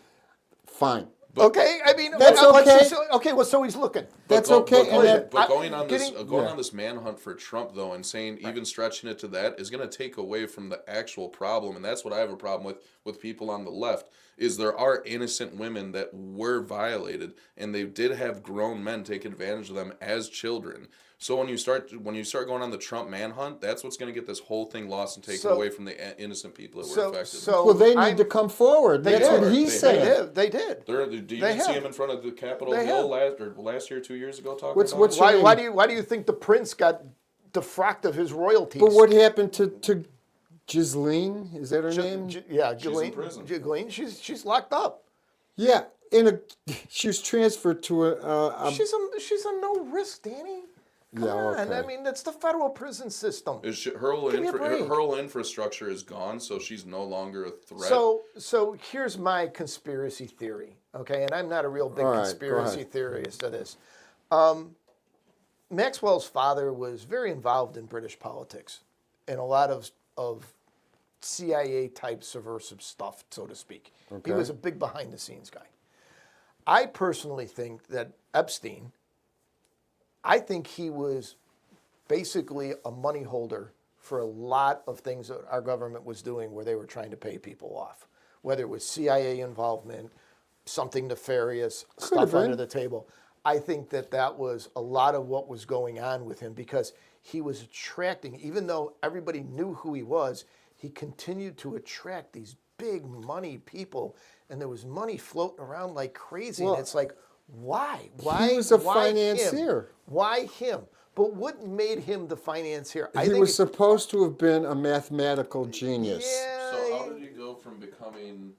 Fine. Okay, I mean, That's let's okay. just- okay, well, so he's looking. That's But okay. But, And that, but going on this getting- going on this manhunt for Trump though, and saying even stretching it to that is going to take away from the actual problem, and that's what I have a problem with people on the left. Is there are innocent women that were violated, and they did have grown men take advantage of them as children. So when you start going on the Trump manhunt, that's what's going to get this whole thing lost and taken So- away from the innocent people that were affected. well, they need I'm- to come forward. They That's did. what he's They saying. They did. Do you They even see have. him in front of the Capitol They Hill have. last year, 2 years ago, talking What's- about what's it? your- Why do you think the prince got defrocked of his royalties? But what happened to Ghislaine? Is that her name? Yeah, in Ghislaine. prison. Ghislaine, she's locked up. Yeah, she was transferred to a She's a no risk, Danny. Come Yeah, on. okay. I mean, that's the federal prison system. Her whole, Give me a break. her whole infrastructure is gone, so she's no longer a threat. So here's my conspiracy theory, okay? And I'm not a real big All right, go conspiracy ahead. theorist of this. Maxwell's father was very involved in British politics and a lot of CIA type subversive stuff, so to speak. He Okay. was a big behind the scenes guy. I personally think that Epstein, I think he was basically a money holder for a lot of things that our government was doing where they were trying to pay people off, whether it was CIA involvement, something nefarious, have stuff under been. the table. I think that was a lot of what was going on with him because he was attracting, even though everybody knew who he was, he continued to attract these big money people, and there was money floating around like crazy. Well, and it's like, why? Why? was a why financier. Him? Why him? But what made him the financier? I He think was it's- supposed to have been a mathematical genius. Yeah. So how did he go from becoming,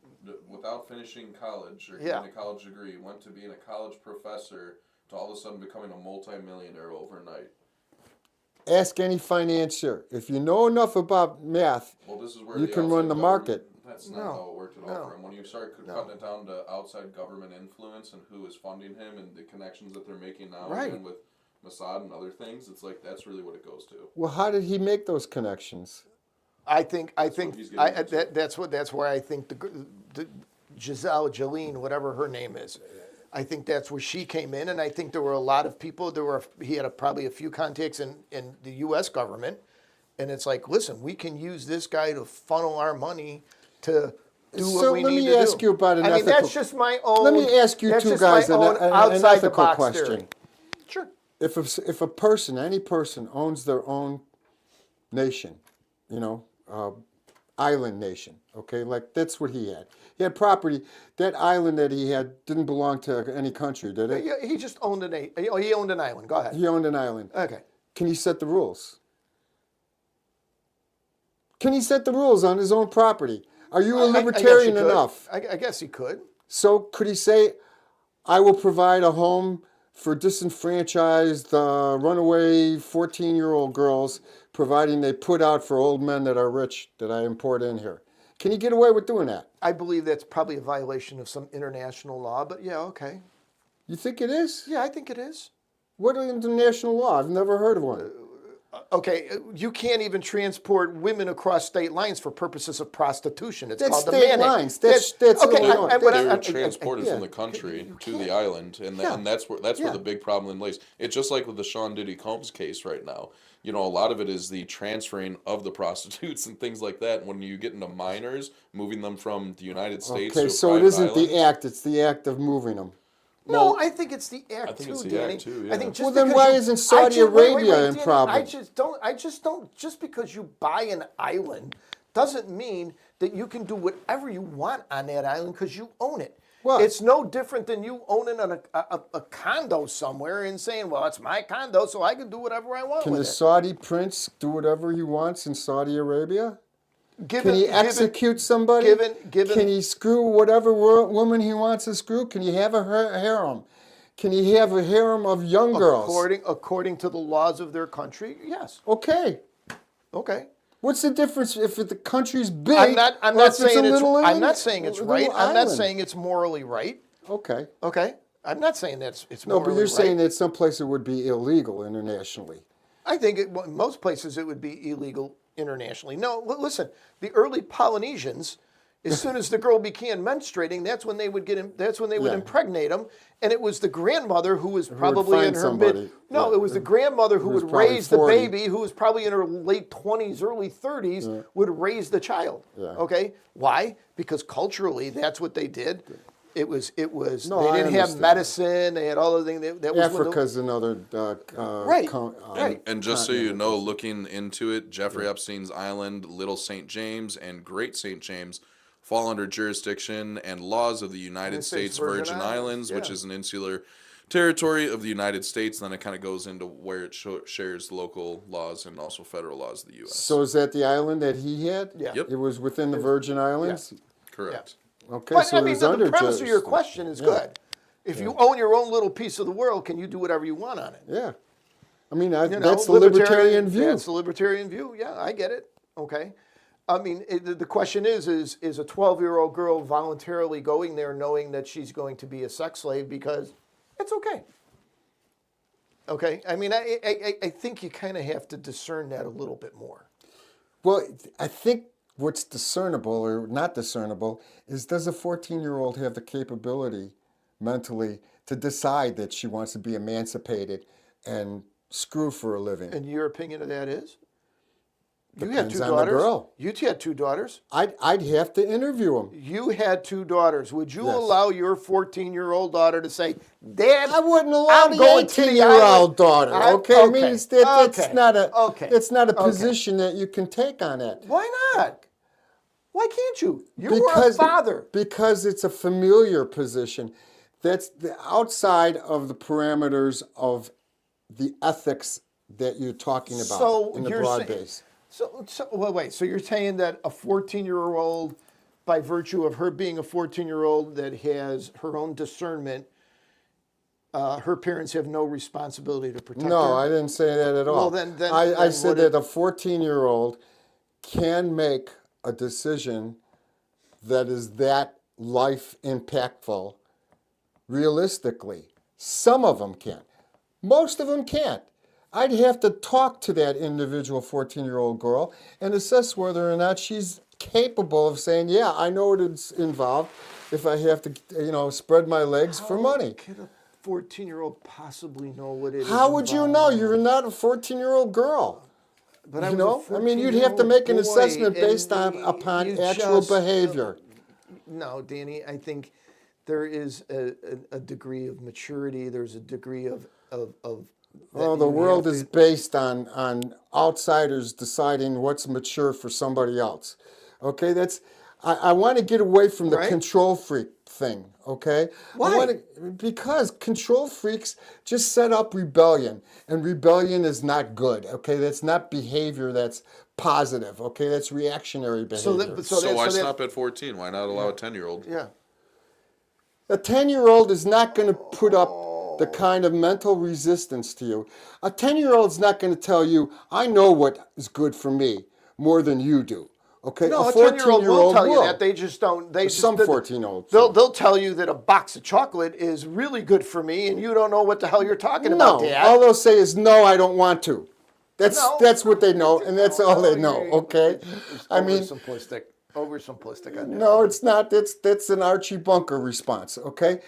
without finishing college or getting Yeah. a college degree, went to being a college professor to all of a sudden becoming a multimillionaire overnight? Ask any financier. If you know enough about math, Well, this is where you the can run outside the government- market. That's not No, how it worked at all no, for him. When you start cutting it down to outside government influence and who is funding him and the connections that they're making now, Right. again with Mossad and other things, it's like that's really what it goes to. Well, how did he make those connections? I think he's getting into. that's where I think the Giselle, Jolene, whatever her name is, I think that's where she came in, and I think there were a lot of people. He had probably a few contacts in the U.S. government, and it's like, listen, we can use this guy to funnel our money to do So what we let need me to ask do. you about an I mean, ethical- that's just my own. Let me ask you that's two just guys my own an outside the ethical box question. theory. Sure. If a person, any person, owns their own nation, island nation, okay, like that's what he had. He had property. That island that he had didn't belong to any country, did it? Yeah, he just owned he owned an island. Go ahead. He owned an island. Okay. Can he set the rules? Can he set the rules on his own property? Are you a I guess he libertarian could. enough? I guess he could. So could he say, I will provide a home for disenfranchised runaway 14-year-old girls, providing they put out for old men that are rich that I import in here? Can he get away with doing that? I believe that's probably a violation of some international law, but yeah, okay. You think it is? Yeah, I think it is. What international law? I've never heard of one. Okay, you can't even transport women across state lines for purposes of prostitution. It's That's called the state Manning. lines. That's okay. Illinois. They were I- transported yeah. from the country You to can't. the island, and Yeah. and that's where Yeah. the big problem lays. It's just like with the Sean Diddy Combs case right now. A lot of it is the transferring of the prostitutes and things like that. When you get into minors, moving them from the United States Okay, to a so it private isn't island. the act, it's the act of moving them. No, I think it's the act think too, it's the Danny. act too, I yeah. think just Well, then because why you- isn't I Saudi just- wait, Arabia Danny, improper? I just don't. Just because you buy an island doesn't mean that you can do whatever you want on that island because you own it. Well- It's no different than you owning a condo somewhere and saying, "Well, it's my condo, so I can do whatever I want Can with the it." Saudi prince do whatever he wants in Saudi Arabia? Given- Can he given- execute somebody? given- Can he screw whatever woman he wants to screw? Can he have a harem? Can he have a harem of young girls? According to the laws of their country, yes. Okay. Okay. What's the difference if the country's big? I'm not or if saying a it's. little I'm island- not saying it's little right. I'm not island? saying it's morally right. Okay. Okay. I'm not saying that's it's No, morally but you're right. saying that someplace it would be illegal internationally. I think in most places it would be illegal internationally. No, listen. The early Polynesians, as soon as the girl began menstruating, that's when they would Yeah. impregnate them, and it was the grandmother who was probably find in her somebody. mid. No, Yeah. it was the grandmother who was would probably raise the 40. baby, who was probably in her late 20s, early 30s, would raise the child. Yeah. Okay, why? Because culturally, that's what they did. It was. No, they I didn't have understand. medicine. They had all the things. That was when the- Africa's another Right, right. And just so you know, looking into it, Jeffrey Epstein's island, Little St. James, and Great St. James fall under jurisdiction and laws of the United States Virgin Islands, which yeah. is an insular territory of the United States. And then it kind of goes into where it shares local laws and also federal laws of the U.S. So is that the island that he had? Yeah. Yep. It was within the Virgin Islands? Correct. Okay, But so I it mean, was the under premise of your juris- question is good. If you own your own little piece of the world, can you do whatever you want on it? Yeah. I mean, You know, that's the libertarian view. That's the libertarian view. Yeah, I get it. Okay. I mean, the question is a 12-year-old girl voluntarily going there knowing that she's going to be a sex slave because it's okay? Okay. I mean, I think you kind of have to discern that a little bit more. Well, I think what's discernible or not discernible is, does a 14-year-old have the capability mentally to decide that she wants to be emancipated and screw for a living? And your opinion of that is? You had Depends two on the daughters. girl. You had two daughters. I'd have to interview them. You had two daughters. Would you Yes. allow your 14-year-old daughter to say, "Dad, I wouldn't allow I'm the going to the 18-year-old island"? daughter. Okay, I mean it's okay, not a okay, it's not a okay. position that you can take on it. Why not? Why can't you? You were a father. Because it's a familiar position. That's the outside of the parameters of the ethics that you're talking about So in the you're broad saying- base. So wait. So you're saying that a 14-year-old, by virtue of her being a 14-year-old that has her own discernment, her parents have no responsibility to protect her? No, I didn't say that at all. then I then said what that a 14-year-old can make a decision that is that life impactful realistically. Some of them can. Most of them can't. I'd have to talk to that individual 14-year-old girl and assess whether or not she's capable of saying, yeah, I know what it's involved if I have to, spread my legs for money. Could a 14-year-old possibly know what it is? How would you know? You're not a 14-year-old girl. But I You was a know, I mean, you'd have to 14-year-old make an boy, assessment and based upon you actual just- behavior. No, Danny, I think there is a degree of maturity. There's a degree of Oh, that the you world have is to- based on outsiders deciding what's mature for somebody else. Okay, I want to get away from the Right. control freak thing. Okay, Why? Because control freaks just set up rebellion, and rebellion is not good. Okay, that's not behavior that's positive. Okay, that's reactionary behavior. So why that- stop at 14? Why not allow a 10-year-old? Yeah. A 10-year-old is not going to put up the kind of mental resistance to you. A 10-year-old's not going to tell you, I know what is good for me more than you do. Okay? No, a 10-year-old will tell you will. that. They just don't. They just, Some 14-year-olds. They'll tell you that a box of chocolate is really good for me, and you don't know what the hell you're talking No, about, Dad. all they'll say is, no, I don't want to. That's No. that's what they know, and that's all they know, okay? It's I mean, oversimplistic. Oversimplistic. On that. no, it's not. That's an Archie Bunker response, okay?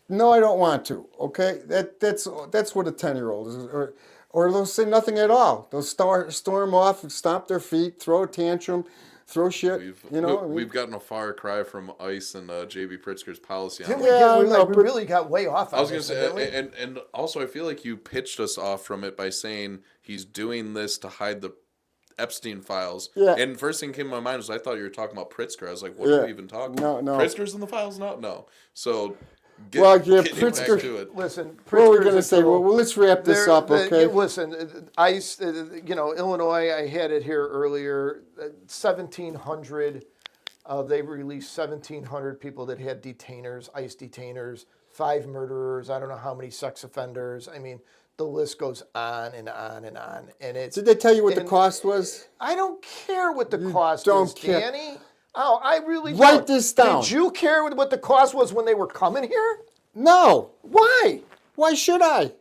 No, I don't want to, okay? That's what a 10-year-old is. Or they'll say nothing at all. They'll storm off, stomp their feet, throw a tantrum, throw shit, We've gotten a far cry from ICE and J.B. Pritzker's policy on Didn't it. we, Yeah, get, we, I know, we but- really got way off on I was going to this, didn't we? say, and also I feel like you pitched us off from it by saying he's doing this to hide the Epstein files. Yeah. And first thing came to my mind was I thought you were talking about Pritzker. I was like, what Yeah. are we even talking about? No. Pritzker's in the files now? No. So, Well, yeah, getting Pritzker- back to it. Listen, What are we Pritzker's going a to say? tool. Well, let's wrap this up, okay? Listen, ICE, Illinois, I had it here earlier, 1,700, they released 1,700 people that had detainers, ICE detainers, 5 murderers, I don't know how many sex offenders. I mean, the list goes on and on and on. And it's, Did they tell you what the and cost was? I don't care what the cost don't is, care. Danny. Oh, I really Write don't. this down. Did you care what the cost was when they were coming here? No. Why? Why should I?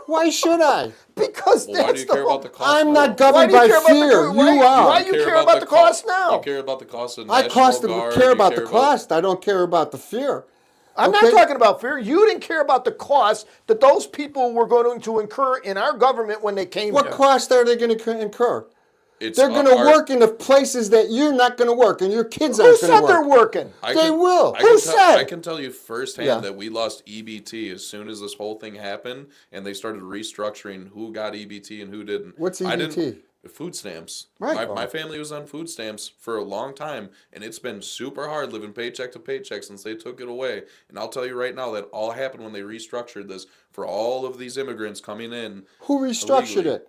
Why should I? Because Well, why do that's you the care whole... about the cost? I'm now? not Why governed do you by care about the fear. co- why- You are. why you care about the cost now? You care about the cost of I National Guard. care you about the about- cost. I don't care about the fear. I'm Okay? not talking about fear. You didn't care about the cost that those people were going to incur in our government when they came What here. cost are they going to incur? It's They're going to our- work in the places that you're not going to work, and your kids Who aren't going said to they're work. working? They will. I Who can said? I can tell you firsthand Yeah. that we lost EBT as soon as this whole thing happened, and they started restructuring who got EBT and who didn't. What's I EBT? didn't- Food stamps. Right. My family was on food stamps for a long time, and it's been super hard living paycheck to paycheck since they took it away. And I'll tell you right now that all happened when they restructured this for all of these immigrants coming in. Who restructured illegally. it?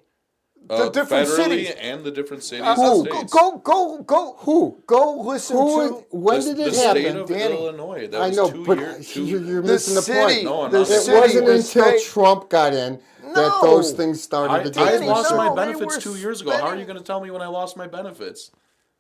The different federally cities. and the different cities Who? and states. Go. Who? Go listen Who? to When the, did the it state happen? of Danny? Illinois. That I was know, 2 but years. you're the missing the city. point. No, I'm the not. It city wasn't was until state- Trump got in that No. those things started to get I Danny, lost no, my they benefits were 2 years ago. How are spending- you going to tell me when I lost my benefits?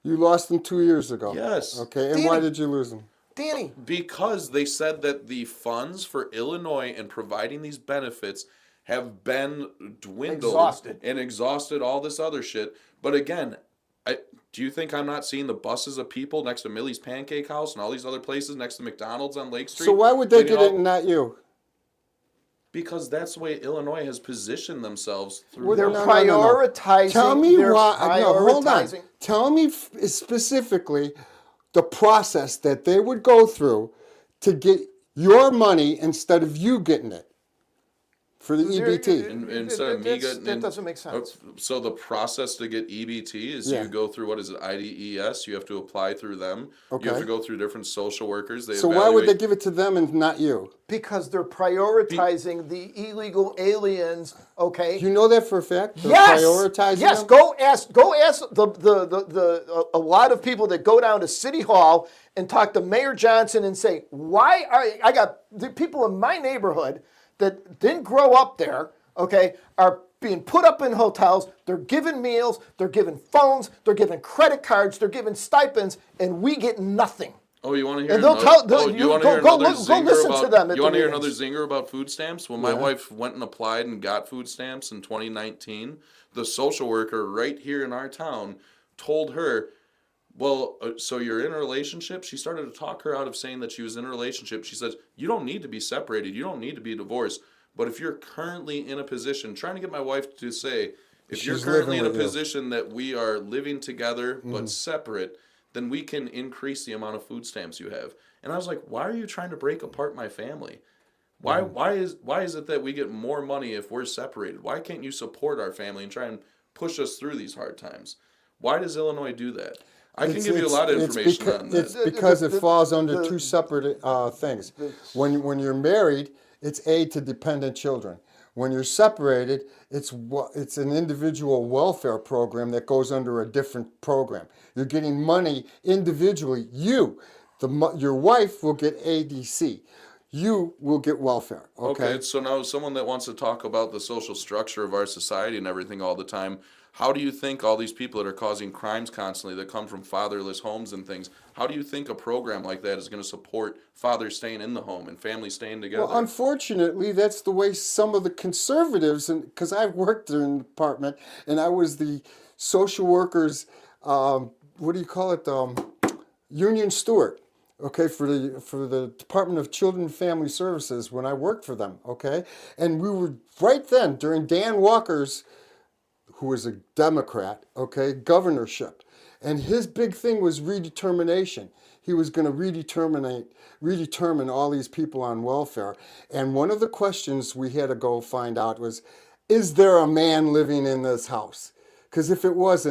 You lost them 2 years ago. Yes. Okay, and why Danny. did you lose them? Danny, Because they said that the funds for Illinois and providing these benefits have been dwindled Exhausted. and exhausted all this other shit. But again, do you think I'm not seeing the buses of people next to Millie's Pancake House and all these other places next to McDonald's on Lake Street? So why would they Getting get it all- and not you? Because that's the way Illinois has positioned themselves through. Well, They're the- prioritizing. Tell me they're why. No, hold on. prioritizing- Tell me specifically the process that they would go through to get your money instead of you getting it for the EBT. Instead of me getting that doesn't make sense. So the process to get EBT is Yeah. you go through, what is it, IDES? You have to apply through them. You have Okay. to go through different social workers. They So why would they evaluate- give it to them and not you? Because they're prioritizing the illegal aliens. Okay. You know that for a fact? They're Yes. prioritizing Yes. them? Go ask. Go ask a lot of people that go down to City Hall and talk to Mayor Johnson and say, why are I got the people in my neighborhood that didn't grow up there, okay, are being put up in hotels. They're given meals. They're given phones. They're given credit cards. They're given stipends, and we get nothing. Oh, you want to hear? And they'll another, tell- they'll- oh, you you want to go- hear go another look- go zinger listen to about? them at You the want to hear another meetings. zinger about food stamps? When my wife went and applied and got food stamps in 2019, the social worker right here in our town told her, "Well, so you're in a relationship?" She started to talk her out of saying that she was in a relationship. She says, "You don't need to be separated. You don't need to be divorced. But if you're currently in a position," trying to get my wife to say, "If you're She's currently in living a with you. position that we are living together but separate, then we can increase the amount of food stamps you have." And I was like, "Why are you trying to break apart my family? Why is it that we get more money if we're separated? Why can't you support our family and try and push us through these hard times? Why does Illinois do that?" I can give you a lot of information on It's that. because it falls under two separate things. When you're married, it's aid to dependent children. When you're separated, it's an individual welfare program that goes under a different program. You're getting money individually. Your wife will get ADC. You will get welfare. Okay, so now someone that wants to talk about the social structure of our society and everything all the time, how do you think all these people that are causing crimes constantly that come from fatherless homes and things, how do you think a program like that is going to support fathers staying in the home and families staying together? Well, unfortunately, that's the way some of the conservatives, and because I worked in the department and I was the social workers, what do you call it, union steward, okay, for the Department of Children and Family Services when I worked for them, okay, and we were right then during Dan Walker's, who was a Democrat, okay, governorship, and his big thing was redetermination. He was going to redetermine all these people on welfare. And one of the questions we had to go find out was, is there a man living in this house? Because if there was,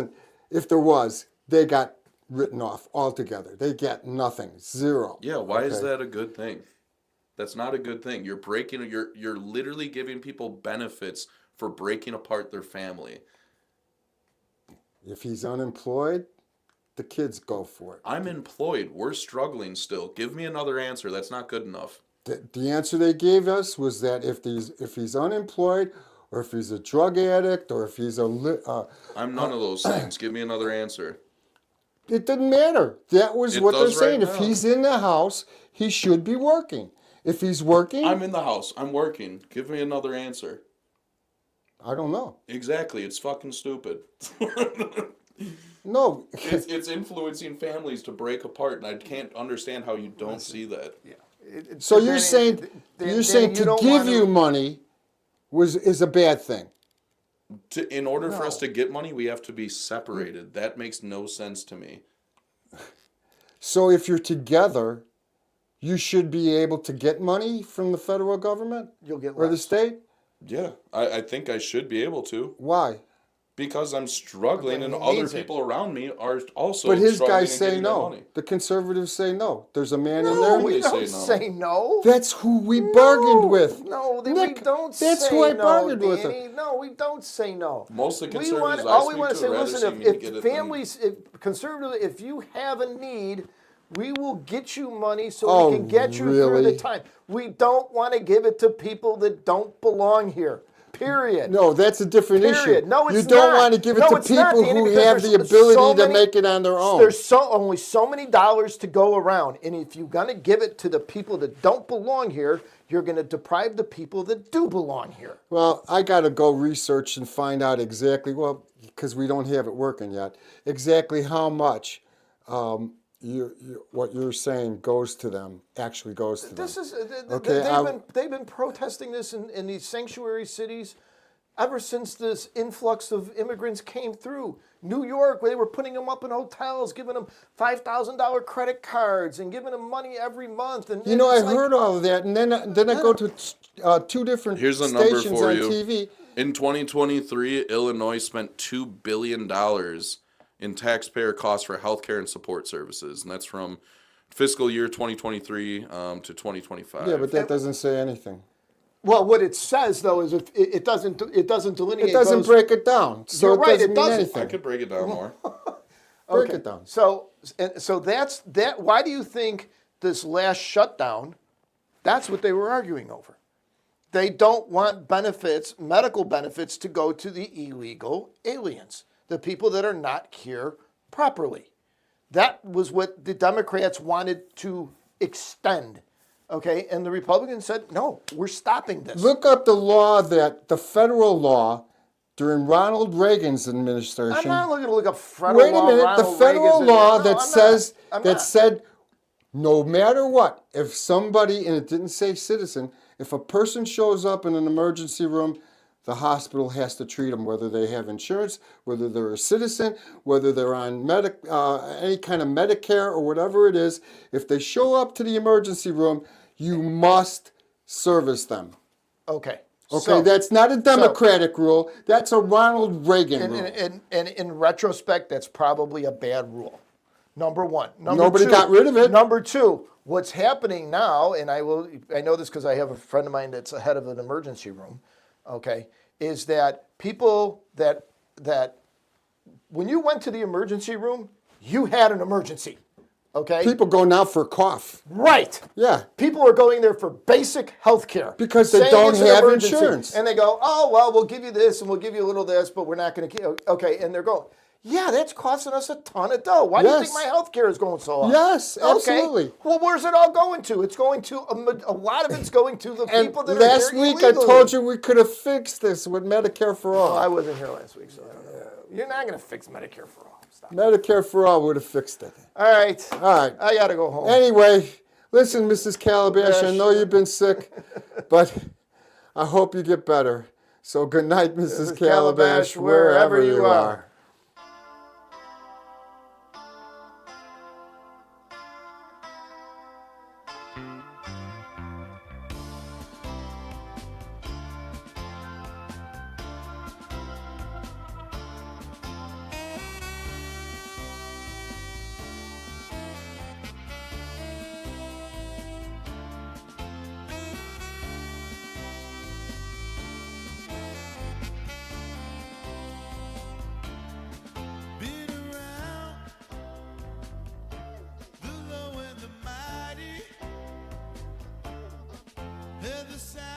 they got written off altogether. They get nothing, zero. Yeah, why is okay? that a good thing? That's not a good thing. You're literally giving people benefits for breaking apart their family. If he's unemployed, the kids go for it. I'm employed. We're struggling still. Give me another answer. That's not good enough. The answer they gave us was that if he's unemployed, or if he's a drug addict, or if he's I'm none of those things. Give me another answer. it didn't matter. That was It what they're does right saying. If now. he's in the house, he should be working. If he's working, I'm in the house. I'm working. Give me another answer. I don't know. Exactly. It's fucking stupid. No, It's influencing families to break apart, and I can't understand how you don't see that. so you're saying to don't give wanna- you money is a bad thing. In order for us No. to get money, we have to be separated. That makes no sense to me. So if you're together, you should be able to get money from the federal government You'll get or the less. state. Yeah, I think I should be able to. Why? Because I'm struggling, Okay, and he other needs it. people around me are also But his struggling guys and say getting their no. money. The conservatives say no. There's a man in No, there. we They don't say say no. That's who we bargained with. No, we Nick, don't that's say who I no, bargained with. Danny. No, we don't say no. Most of the We conservatives want, I all we speak want to to say, would rather listen, see me get if it families, if conservative, if you have a need, we will get you money so Oh, we can get you through really? the time. We don't want to give it to people that don't belong here. Period. No, that's a different issue. Period. No, it's you don't not. want to give it No, to it's not, people Danny, who because have the there's ability so to many- make it on their own. There's only so many dollars to go around, and if you're going to give it to the people that don't belong here, you're going to deprive the people that do belong here. Well, I got to go research and find out exactly, well, because we don't have it working yet, exactly how much what you're saying goes to them, actually goes to them. This is Okay, they've been protesting this in these sanctuary cities ever since this influx of immigrants came through. New York, they were putting them up in hotels, giving them $5,000 credit cards, and giving them money every month. And You know, I it's like, heard all of that, and then I go to two different Here's a number stations for on you. TV. In 2023, Illinois spent $2 billion in taxpayer costs for healthcare and support services, and that's from fiscal year 2023 to 2025. Yeah, but that doesn't say anything. Well, what it says though is it doesn't delineate. It doesn't break it down. So You're right, it doesn't it mean doesn't. anything. I could break it down more. Break it down. So that's that. Why do you think this last shutdown? That's what they were arguing over. They don't want benefits, medical benefits, to go to the illegal aliens, the people that are not here properly. That was what the Democrats wanted to extend. Okay, and the Republicans said, no, we're stopping this. Look up the federal law during Ronald Reagan's administration. I'm not looking to look up federal Wait a law. minute, the Ronald federal Reagan's law no, that I'm says not. I'm that not. said no matter what, if somebody, and it didn't say citizen, if a person shows up in an emergency room, the hospital has to treat them, whether they have insurance, whether they're a citizen, whether they're on any kind of Medicare or whatever it is. If they show up to the emergency room, you must service them. Okay. Okay, So- that's not a Democratic rule. That's a Ronald Reagan rule. And in retrospect, that's probably a bad rule. Number one. Nobody got rid of it. Number two, what's happening now, and I know this because I have a friend of mine that's a head of an emergency room, okay, is that people that when you went to the emergency room, you had an emergency. Okay? People go now for a cough. Right. Yeah. People are going there for basic health care. Because they saying don't it's an have emergency. insurance. And they go, oh, well, we'll give you this and we'll give you a little of this, but we're not going to, okay. And they're going, yeah, that's costing us a ton of dough. Why do you think Yes. my health care is going so up? Yes, absolutely. Okay. Well, where's it all going to? It's going to, a lot of it's going to the And people that last are here week I illegally. told you we could have fixed this with Medicare for all. Oh, I wasn't here last week, so I don't know. You're not going to fix Medicare for all. Stop. Medicare for all would have fixed it. All right. All right. I got to go home. Anyway, listen, Mrs. Calabash, I Yes. know you've been sick, but I hope you get better. So good night, Mrs. Calabash, wherever you are. Been around the low and the mighty, heard the sound